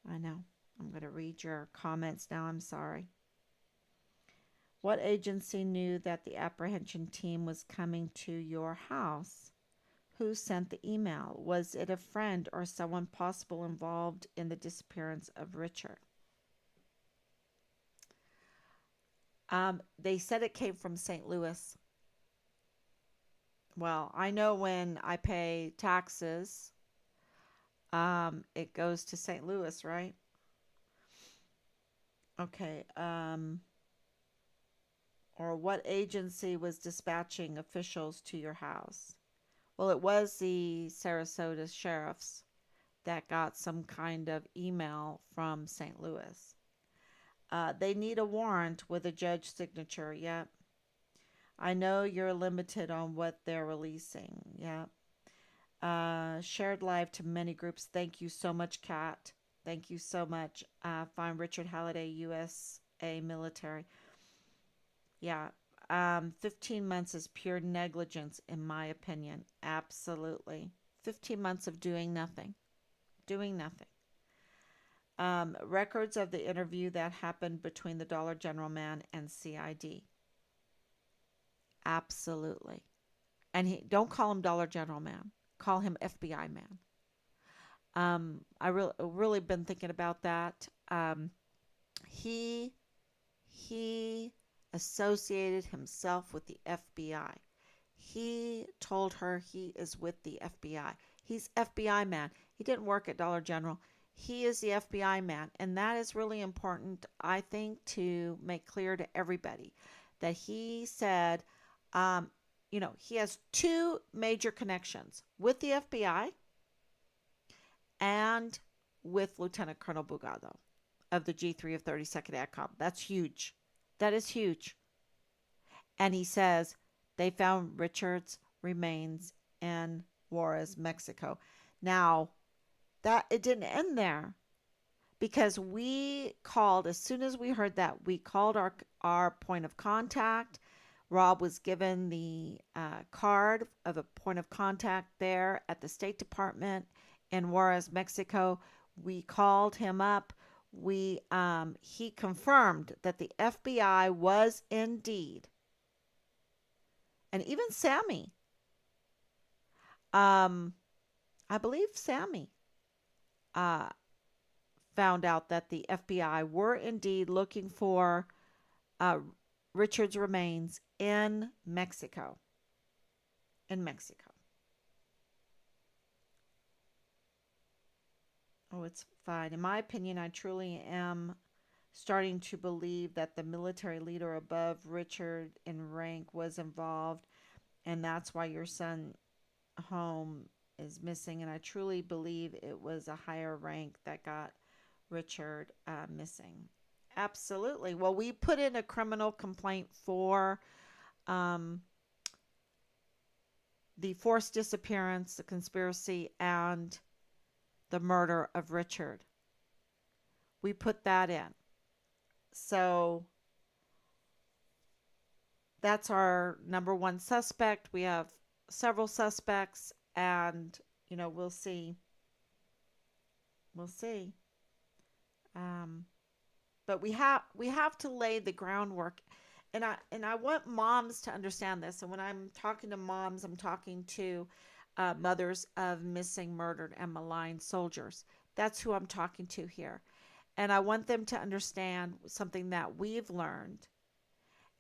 I know. I'm going to read your comments now. I'm sorry. What agency knew that the apprehension team was coming to your house? Who sent the email? Was it a friend or someone possible involved in the disappearance of Richard? They said it came from St. Louis. Well, I know when I pay taxes, it goes to St. Louis, right? Okay. Or what agency was dispatching officials to your house? Well, it was the Sarasota sheriffs that got some kind of email from St. Louis. They need a warrant with a judge signature. Yep. I know you're limited on what they're releasing. Yep. Shared live to many groups. Thank you so much, Kat. Thank you so much. Find Richard Halliday, USA military. Yeah. 15 months is pure negligence, in my opinion. Absolutely. 15 months of doing nothing. Doing nothing. Records of the interview that happened between the Dollar General man and CID. Absolutely. And he don't call him Dollar General man. Call him FBI man. I really been thinking about that. He he associated himself with the FBI. He told her he is with the FBI. He's FBI man. He didn't work at Dollar General. He is the FBI man. And that is really important, I think, to make clear to everybody that he said, he has two major connections with the FBI and with Lieutenant Colonel Bugado of the G3 of 32nd AdCom. That's huge. That is huge. And he says they found Richard's remains in Juarez, Mexico. Now, that it didn't end there, because we called as soon as we heard that. We called our point of contact. Rob was given the card of a point of contact there at the State Department in Juarez, Mexico. We called him up. We He confirmed that the FBI was indeed, and even Sammy, um, I believe Sammy, uh, found out that the FBI were indeed looking for uh, Richard's remains in Mexico. In Mexico. Oh, it's fine. In my opinion, I truly am starting to believe that the military leader above Richard in rank was involved, and that's why your son home is missing. And I truly believe it was a higher rank that got Richard missing. Absolutely. Well, we put in a criminal complaint for um, the forced disappearance, the conspiracy, and the murder of Richard. We put that in. So that's our number one suspect. We have several suspects, and we'll see. We'll see. Um, but we have to lay the groundwork, and I want moms to understand this. And when I'm talking to moms, I'm talking to mothers of missing, murdered, and maligned soldiers. That's who I'm talking to here. And I want them to understand something that we've learned.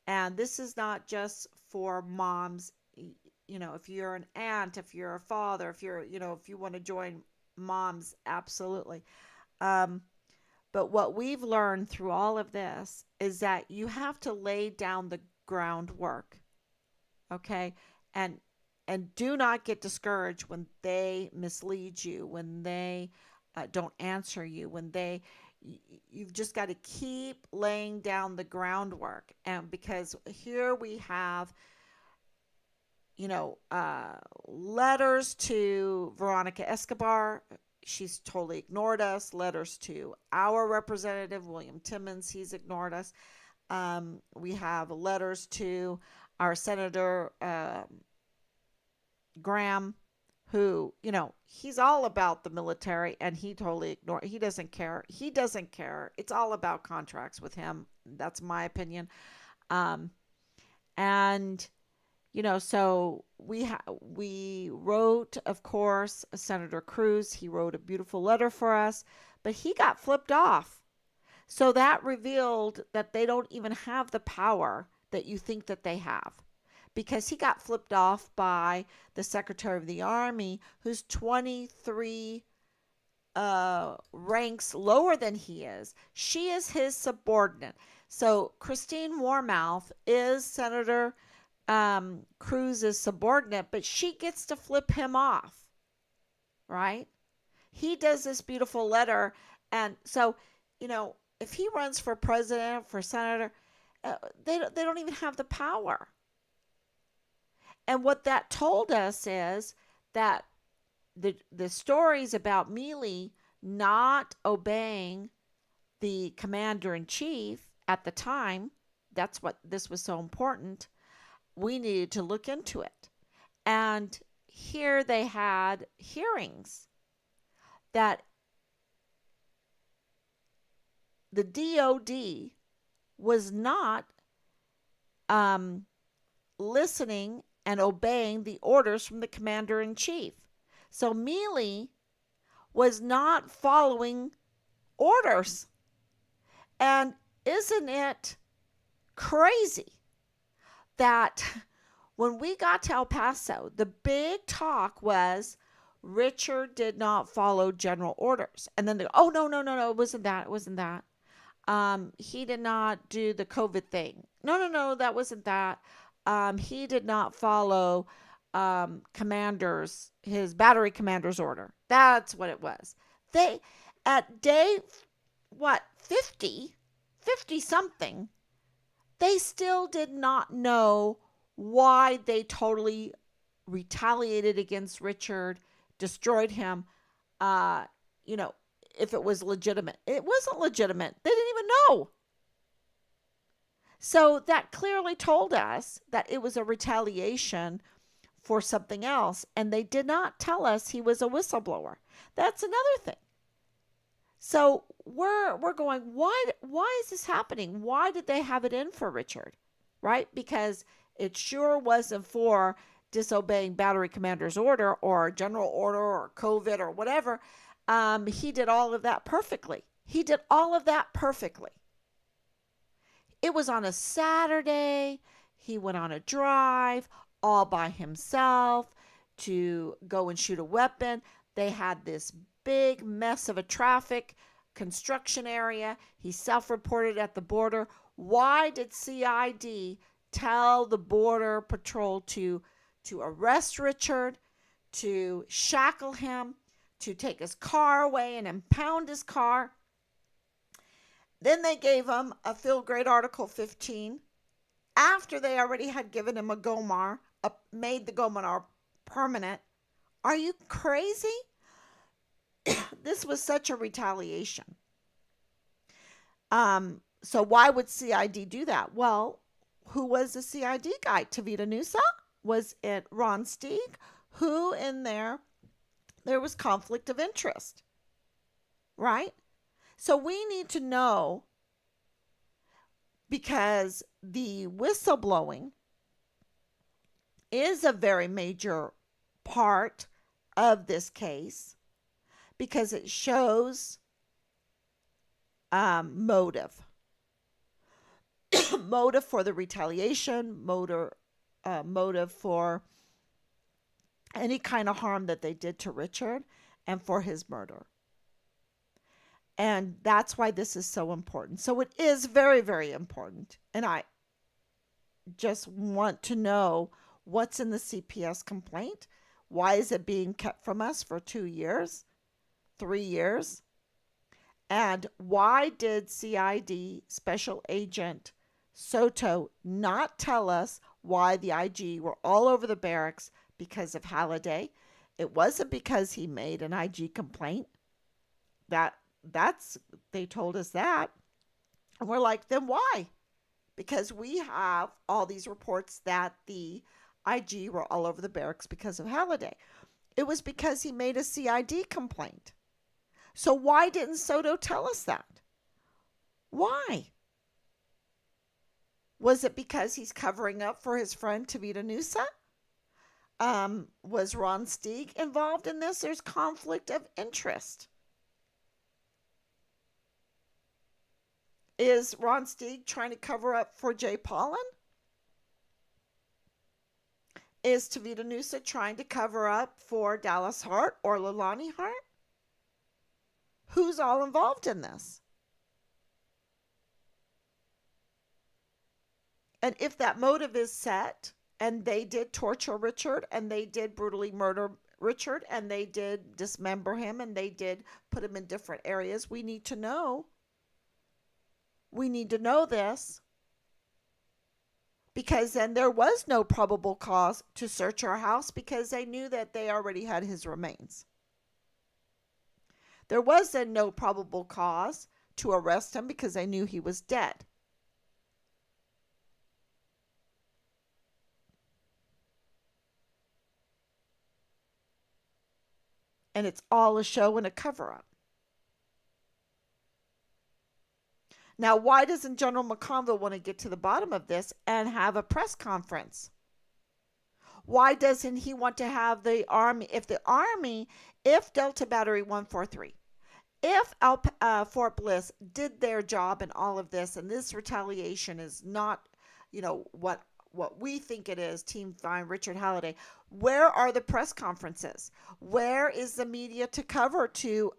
And this is not just for moms. If you're an aunt, if you're a father, if you want to join moms, absolutely. Um, but what we've learned through all of this is that you have to lay down the groundwork, okay? And do not get discouraged when they mislead you, when they don't answer you, when you've just got to keep laying down the groundwork. And because here we have letters to Veronica Escobar. She's totally ignored us. Letters to our representative, William Timmons. He's ignored us. We have letters to our Senator Graham, who, he's all about the military, and he totally ignored. He doesn't care. He doesn't care. It's all about contracts with him. That's my opinion. Um, and so we wrote, of course, Senator Cruz. He wrote a beautiful letter for us, but he got flipped off. So that revealed that they don't even have the power that you think that they have, because he got flipped off by the Secretary of the Army, who's 23 ranks lower than he is. She is his subordinate. So Christine Warmouth is Senator Cruz's subordinate, but she gets to flip him off, right? He does this beautiful letter, and so if he runs for president, for senator, they don't even have the power. And what that told us is that the stories about Mealy not obeying the commander in chief at the time, that's what this was so important. We needed to look into it. And here they had hearings that the DOD was not listening and obeying the orders from the commander in chief. So Mealy was not following orders. And isn't it crazy that when we got to El Paso, the big talk was Richard did not follow general orders. And then they go, oh, no, it wasn't that. It wasn't that. He did not do the COVID thing. No, that wasn't that. He did not follow his battery commander's order. That's what it was. They, at day, 50 something, They still did not know why they totally retaliated against Richard, destroyed him. Uh, you know, if it was legitimate, it wasn't legitimate. They didn't even know. So that clearly told us that it was a retaliation for something else, and they did not tell us he was a whistleblower. That's another thing. So we're going, why is this happening? Why did they have it in for Richard? Right? Because it sure wasn't for disobeying battery commander's order or general order or COVID or whatever. He did all of that perfectly. He did all of that perfectly. It was on a Saturday. He went on a drive all by himself to go and shoot a weapon. They had this big mess of a traffic construction area. He self reported at the border. Why did CID tell the Border Patrol to arrest Richard, to shackle him, to take his car away and impound his car? Then they gave him a field grade Article 15 after they already had given him a GOMAR, made the GOMAR permanent. Are you crazy? This was such a retaliation. So why would CID do that? Well, who was the CID guy? Tavita Nusa? Was it Ron Steeg? Who in there was conflict of interest, right? So we need to know, because the whistleblowing is a very major part of this case, because it shows motive. Motive for the retaliation, motive for any kind of harm that they did to Richard, and for his murder. And that's why this is so important. So it is very, very important. And I just want to know what's in the CPS complaint. Why is it being kept from us for 2 years, 3 years? And why did CID Special Agent Soto not tell us why the IG were all over the barracks because of Halliday? It wasn't because he made an IG complaint. That's they told us that. And we're like, then why? Because we have all these reports that the IG were all over the barracks because of Halliday. It was because he made a CID complaint. So why didn't Soto tell us that? Why? Was it because he's covering up for his friend Tavita Nusa? Was Ron Steeg involved in this? There's conflict of interest. Is Ron Steeg trying to cover up for Jay Paulin? Is Tavita Nusa trying to cover up for Dallas Hart or Leilani Hart? Who's all involved in this? And if that motive is set, and they did torture Richard, and they did brutally murder Richard, and they did dismember him, and they did put him in different areas, we need to know. We need to know this, because then there was no probable cause to search our house, because they knew that they already had his remains. There was then no probable cause to arrest him because they knew he was dead. And it's all a show and a cover-up. Now, why doesn't General McConville want to get to the bottom of this and have a press conference? Why doesn't he want to have the Army, if Delta Battery 143, if Fort Bliss did their job in all of this, and this retaliation is not, what we think it is, Team Fine, Richard Halliday, where are the press conferences? Where is the media to cover to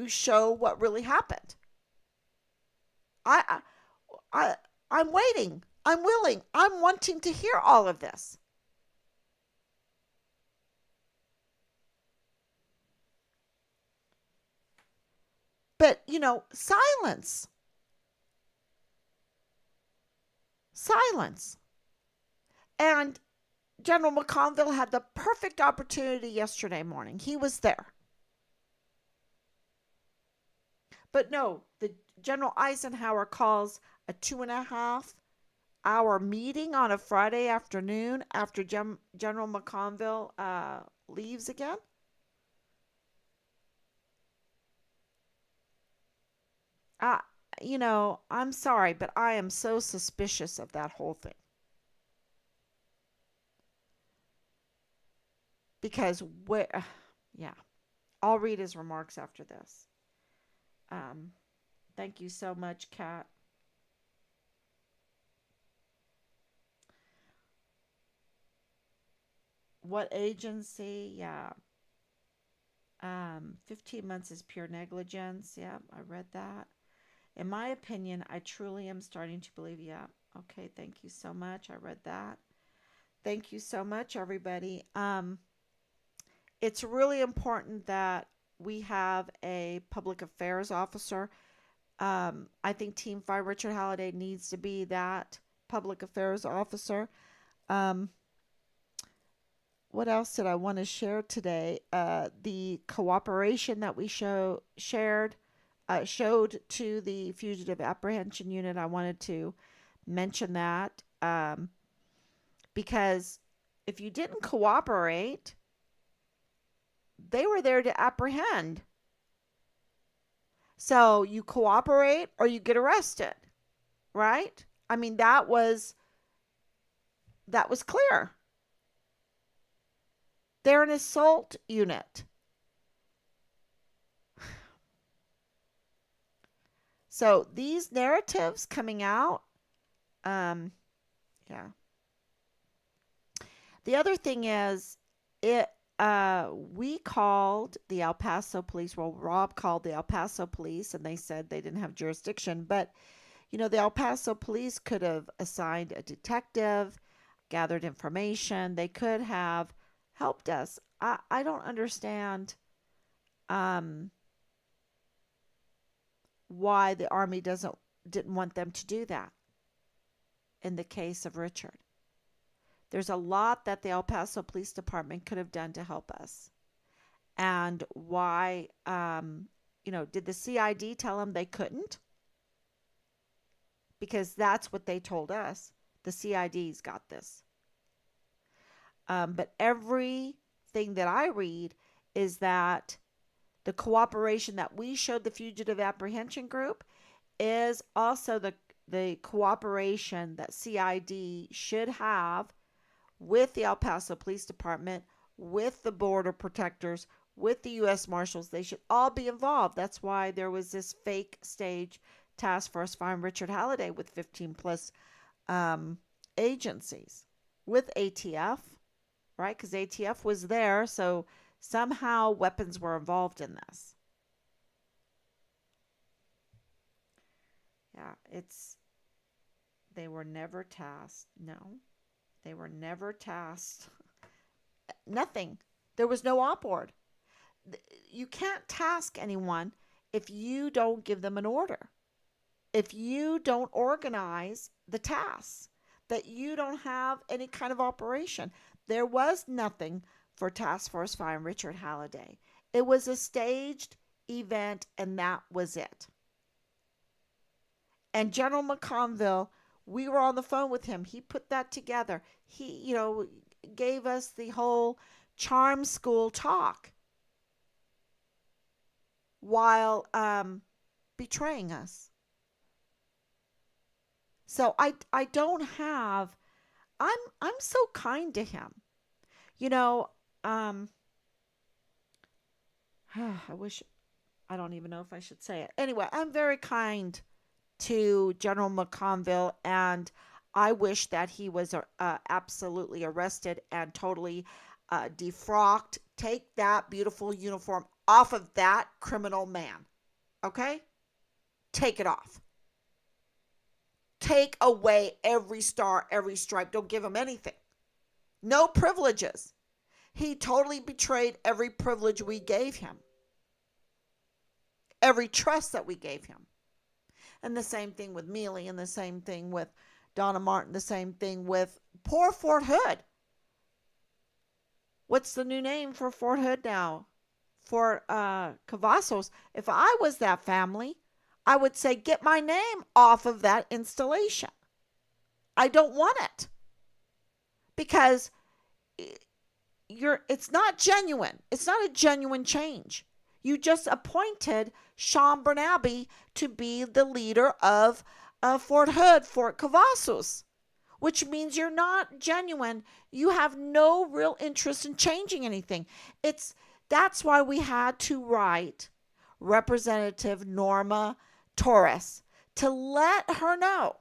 show what really happened? I, I, I'm waiting. I'm willing. I'm wanting to hear all of this. But, silence. Silence. And General McConville had the perfect opportunity yesterday morning. He was there. But no, the General Eisenhower calls a 2.5 hour meeting on a Friday afternoon after General McConville leaves again. Uh, I'm sorry, but I am so suspicious of that whole thing. Because, yeah, I'll read his remarks after this. Um, Thank you so much, Kat. What agency? Yeah. 15 months is pure negligence. Yeah, I read that. In my opinion, I truly am starting to believe. Yeah. Okay. Thank you so much. I read that. Thank you so much, everybody. It's really important that we have a public affairs officer. I think Team 5 Richard Halliday needs to be that public affairs officer. Um, what else did I want to share today? The cooperation that we showed to the Fugitive Apprehension Unit. I wanted to mention that because if you didn't cooperate, they were there to apprehend. So you cooperate or you get arrested, right? I mean that was clear. They're an assault unit. So these narratives coming out, um, yeah. The other thing is, it we called the El Paso police. Well, Rob called the El Paso police, and they said they didn't have jurisdiction. But the El Paso police could have assigned a detective, gathered information. They could have helped us. I don't understand um, why the Army didn't want them to do that in the case of Richard. There's a lot that the El Paso Police Department could have done to help us. And why, did the CID tell them they couldn't? Because that's what they told us. The CID's got this. But everything that I read is that the cooperation that we showed the Fugitive Apprehension Group is also the cooperation that CID should have with the El Paso Police Department, with the Border Protectors, with the U.S. Marshals. They should all be involved. That's why there was this fake stage task force find Richard Halliday with 15 plus agencies, with ATF, right? Because ATF was there, so somehow weapons were involved in this. Yeah, they were never tasked. No, they were never tasked. Nothing. There was no op board. You can't task anyone if you don't give them an order. If you don't organize the tasks, that you don't have any kind of operation. There was nothing for Task Force Find Richard Halliday. It was a staged event, and that was it. And General McConville, we were on the phone with him. He put that together. He, gave us the whole charm school talk while betraying us. So I don't have. I'm so kind to him. You know, um, I wish. I don't even know if I should say it. Anyway, I'm very kind to General McConville, and I wish that he was absolutely arrested and totally defrocked. Take that beautiful uniform off of that criminal man. Okay? Take it off. Take away every star, every stripe. Don't give him anything. No privileges. He totally betrayed every privilege we gave him, every trust that we gave him. And the same thing with Mealy, and the same thing with Donna Martin, the same thing with poor Fort Hood. What's the new name for Fort Hood now? For Cavazos. If I was that family, I would say, get my name off of that installation. I don't want it because it's not genuine. It's not a genuine change. You just appointed Sean Bernabe to be the leader of Fort Hood, Fort Cavazos, which means you're not genuine. You have no real interest in changing anything. That's why we had to write Representative Norma Torres to let her know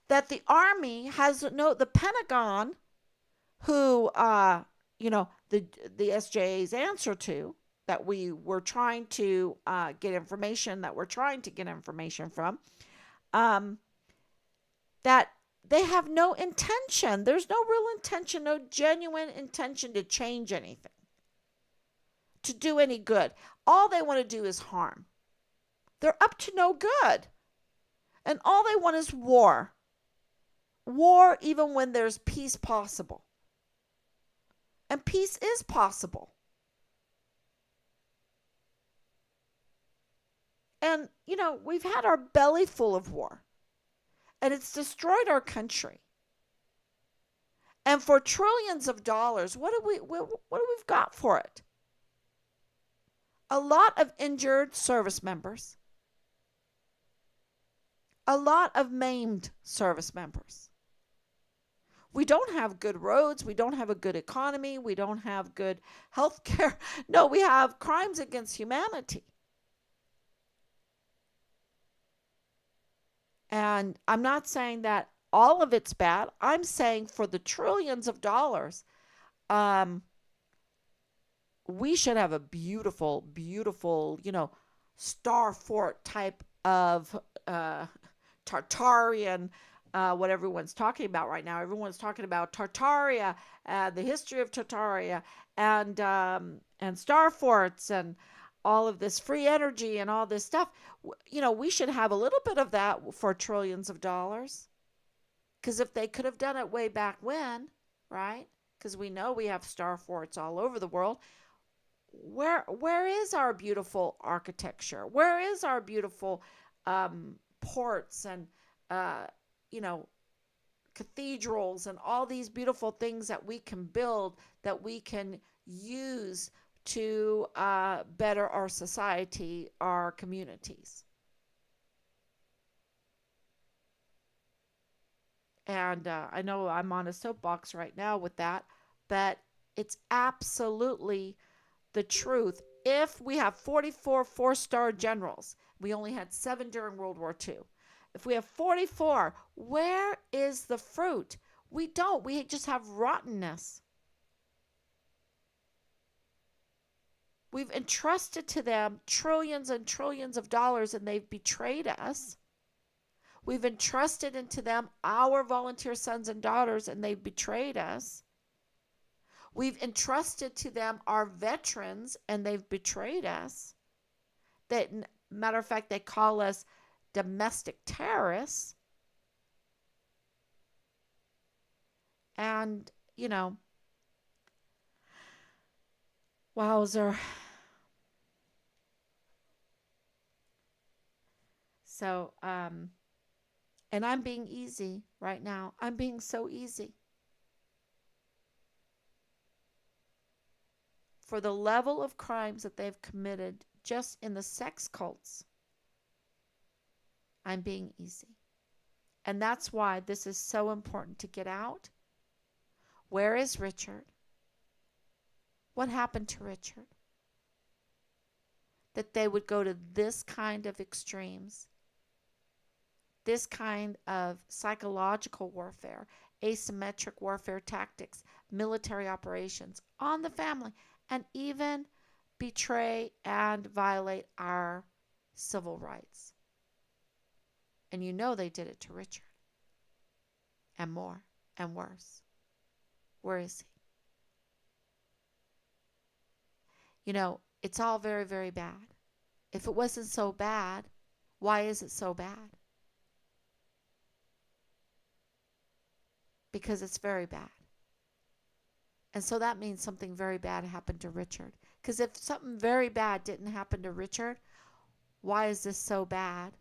that the Army has the Pentagon, who the SJA's answer to, that we were trying to get information that we're trying to get information from, that they have no intention. There's no real intention, no genuine intention to change anything, to do any good. All they want to do is harm. They're up to no good. And all they want is war. War, even when there's peace possible. And peace is possible. And, we've had our belly full of war. And it's destroyed our country. And for trillions of dollars, what do we've got for it? A lot of injured service members. A lot of maimed service members. We don't have good roads. We don't have a good economy. We don't have good health care. No, we have crimes against humanity. And I'm not saying that all of it's bad. I'm saying for the trillions of dollars, we should have a beautiful, beautiful, star fort type of Tartarian, what everyone's talking about right now. Everyone's talking about Tartaria, the history of Tartaria, and star forts, and all of this free energy and all this stuff. We should have a little bit of that for trillions of dollars. Because if they could have done it way back when, right? Because we know we have star forts all over the world. Where is our beautiful architecture? Where is our beautiful ports and cathedrals and all these beautiful things that we can build, that we can use to better our society, our communities? And I know I'm on a soapbox right now with that, but it's absolutely the truth. If we have 44 four-star generals, we only had 7 during World War II. If we have 44, where is the fruit? We don't. We just have rottenness. We've entrusted to them trillions and trillions of dollars, and they've betrayed us. We've entrusted into them our volunteer sons and daughters, and they've betrayed us. We've entrusted to them our veterans, and they've betrayed us. Matter of fact, they call us domestic terrorists. And, wowzer. So, and I'm being easy right now. I'm being so easy. For the level of crimes that they've committed just in the sex cults, I'm being easy. And that's why this is so important to get out. Where is Richard? What happened to Richard? That they would go to this kind of extremes, this kind of psychological warfare, asymmetric warfare tactics, military operations on the family, and even betray and violate our civil rights. And they did it to Richard. And more and worse. Where is he? It's all very, very bad. If it wasn't so bad, why is it so bad? because it's very bad. And so that means something very bad happened to Richard. Because if something very bad didn't happen to Richard, why is this so bad?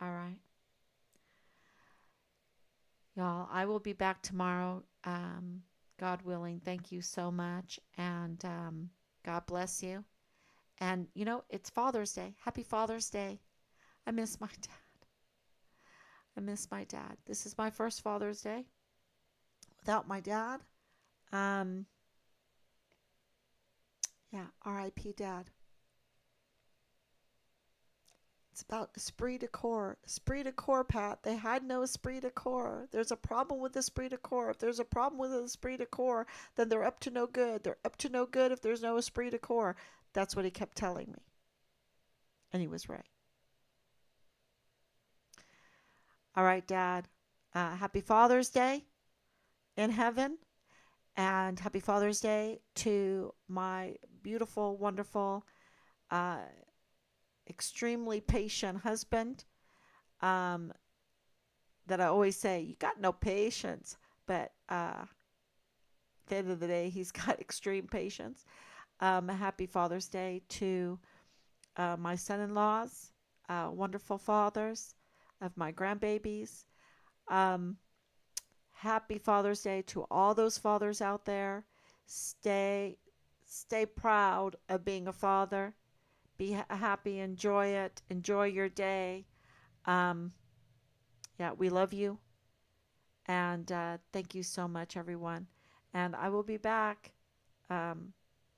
All right. Y'all, I will be back tomorrow. God willing. Thank you so much. And God bless you. And, it's Father's Day. Happy Father's Day. I miss my dad. I miss my dad. This is my first Father's Day without my dad. Um, yeah, R.I.P. Dad. It's about esprit de corps. Esprit de corps, Pat. They had no esprit de corps. There's a problem with esprit de corps. If there's a problem with esprit de corps, then they're up to no good. They're up to no good if there's no esprit de corps. That's what he kept telling me. And he was right. All right, Dad. Happy Father's Day in heaven. And happy Father's Day to my beautiful, wonderful, uh, extremely patient husband. Um, that I always say, you got no patience. But at the end of the day, he's got extreme patience. Happy Father's Day to my son in laws, wonderful fathers of my grandbabies. Um, Happy Father's Day to all those fathers out there. Stay, stay proud of being a father. Be happy, enjoy it, enjoy your day. Um, yeah, we love you, and thank you so much, everyone. And I will be back. Um,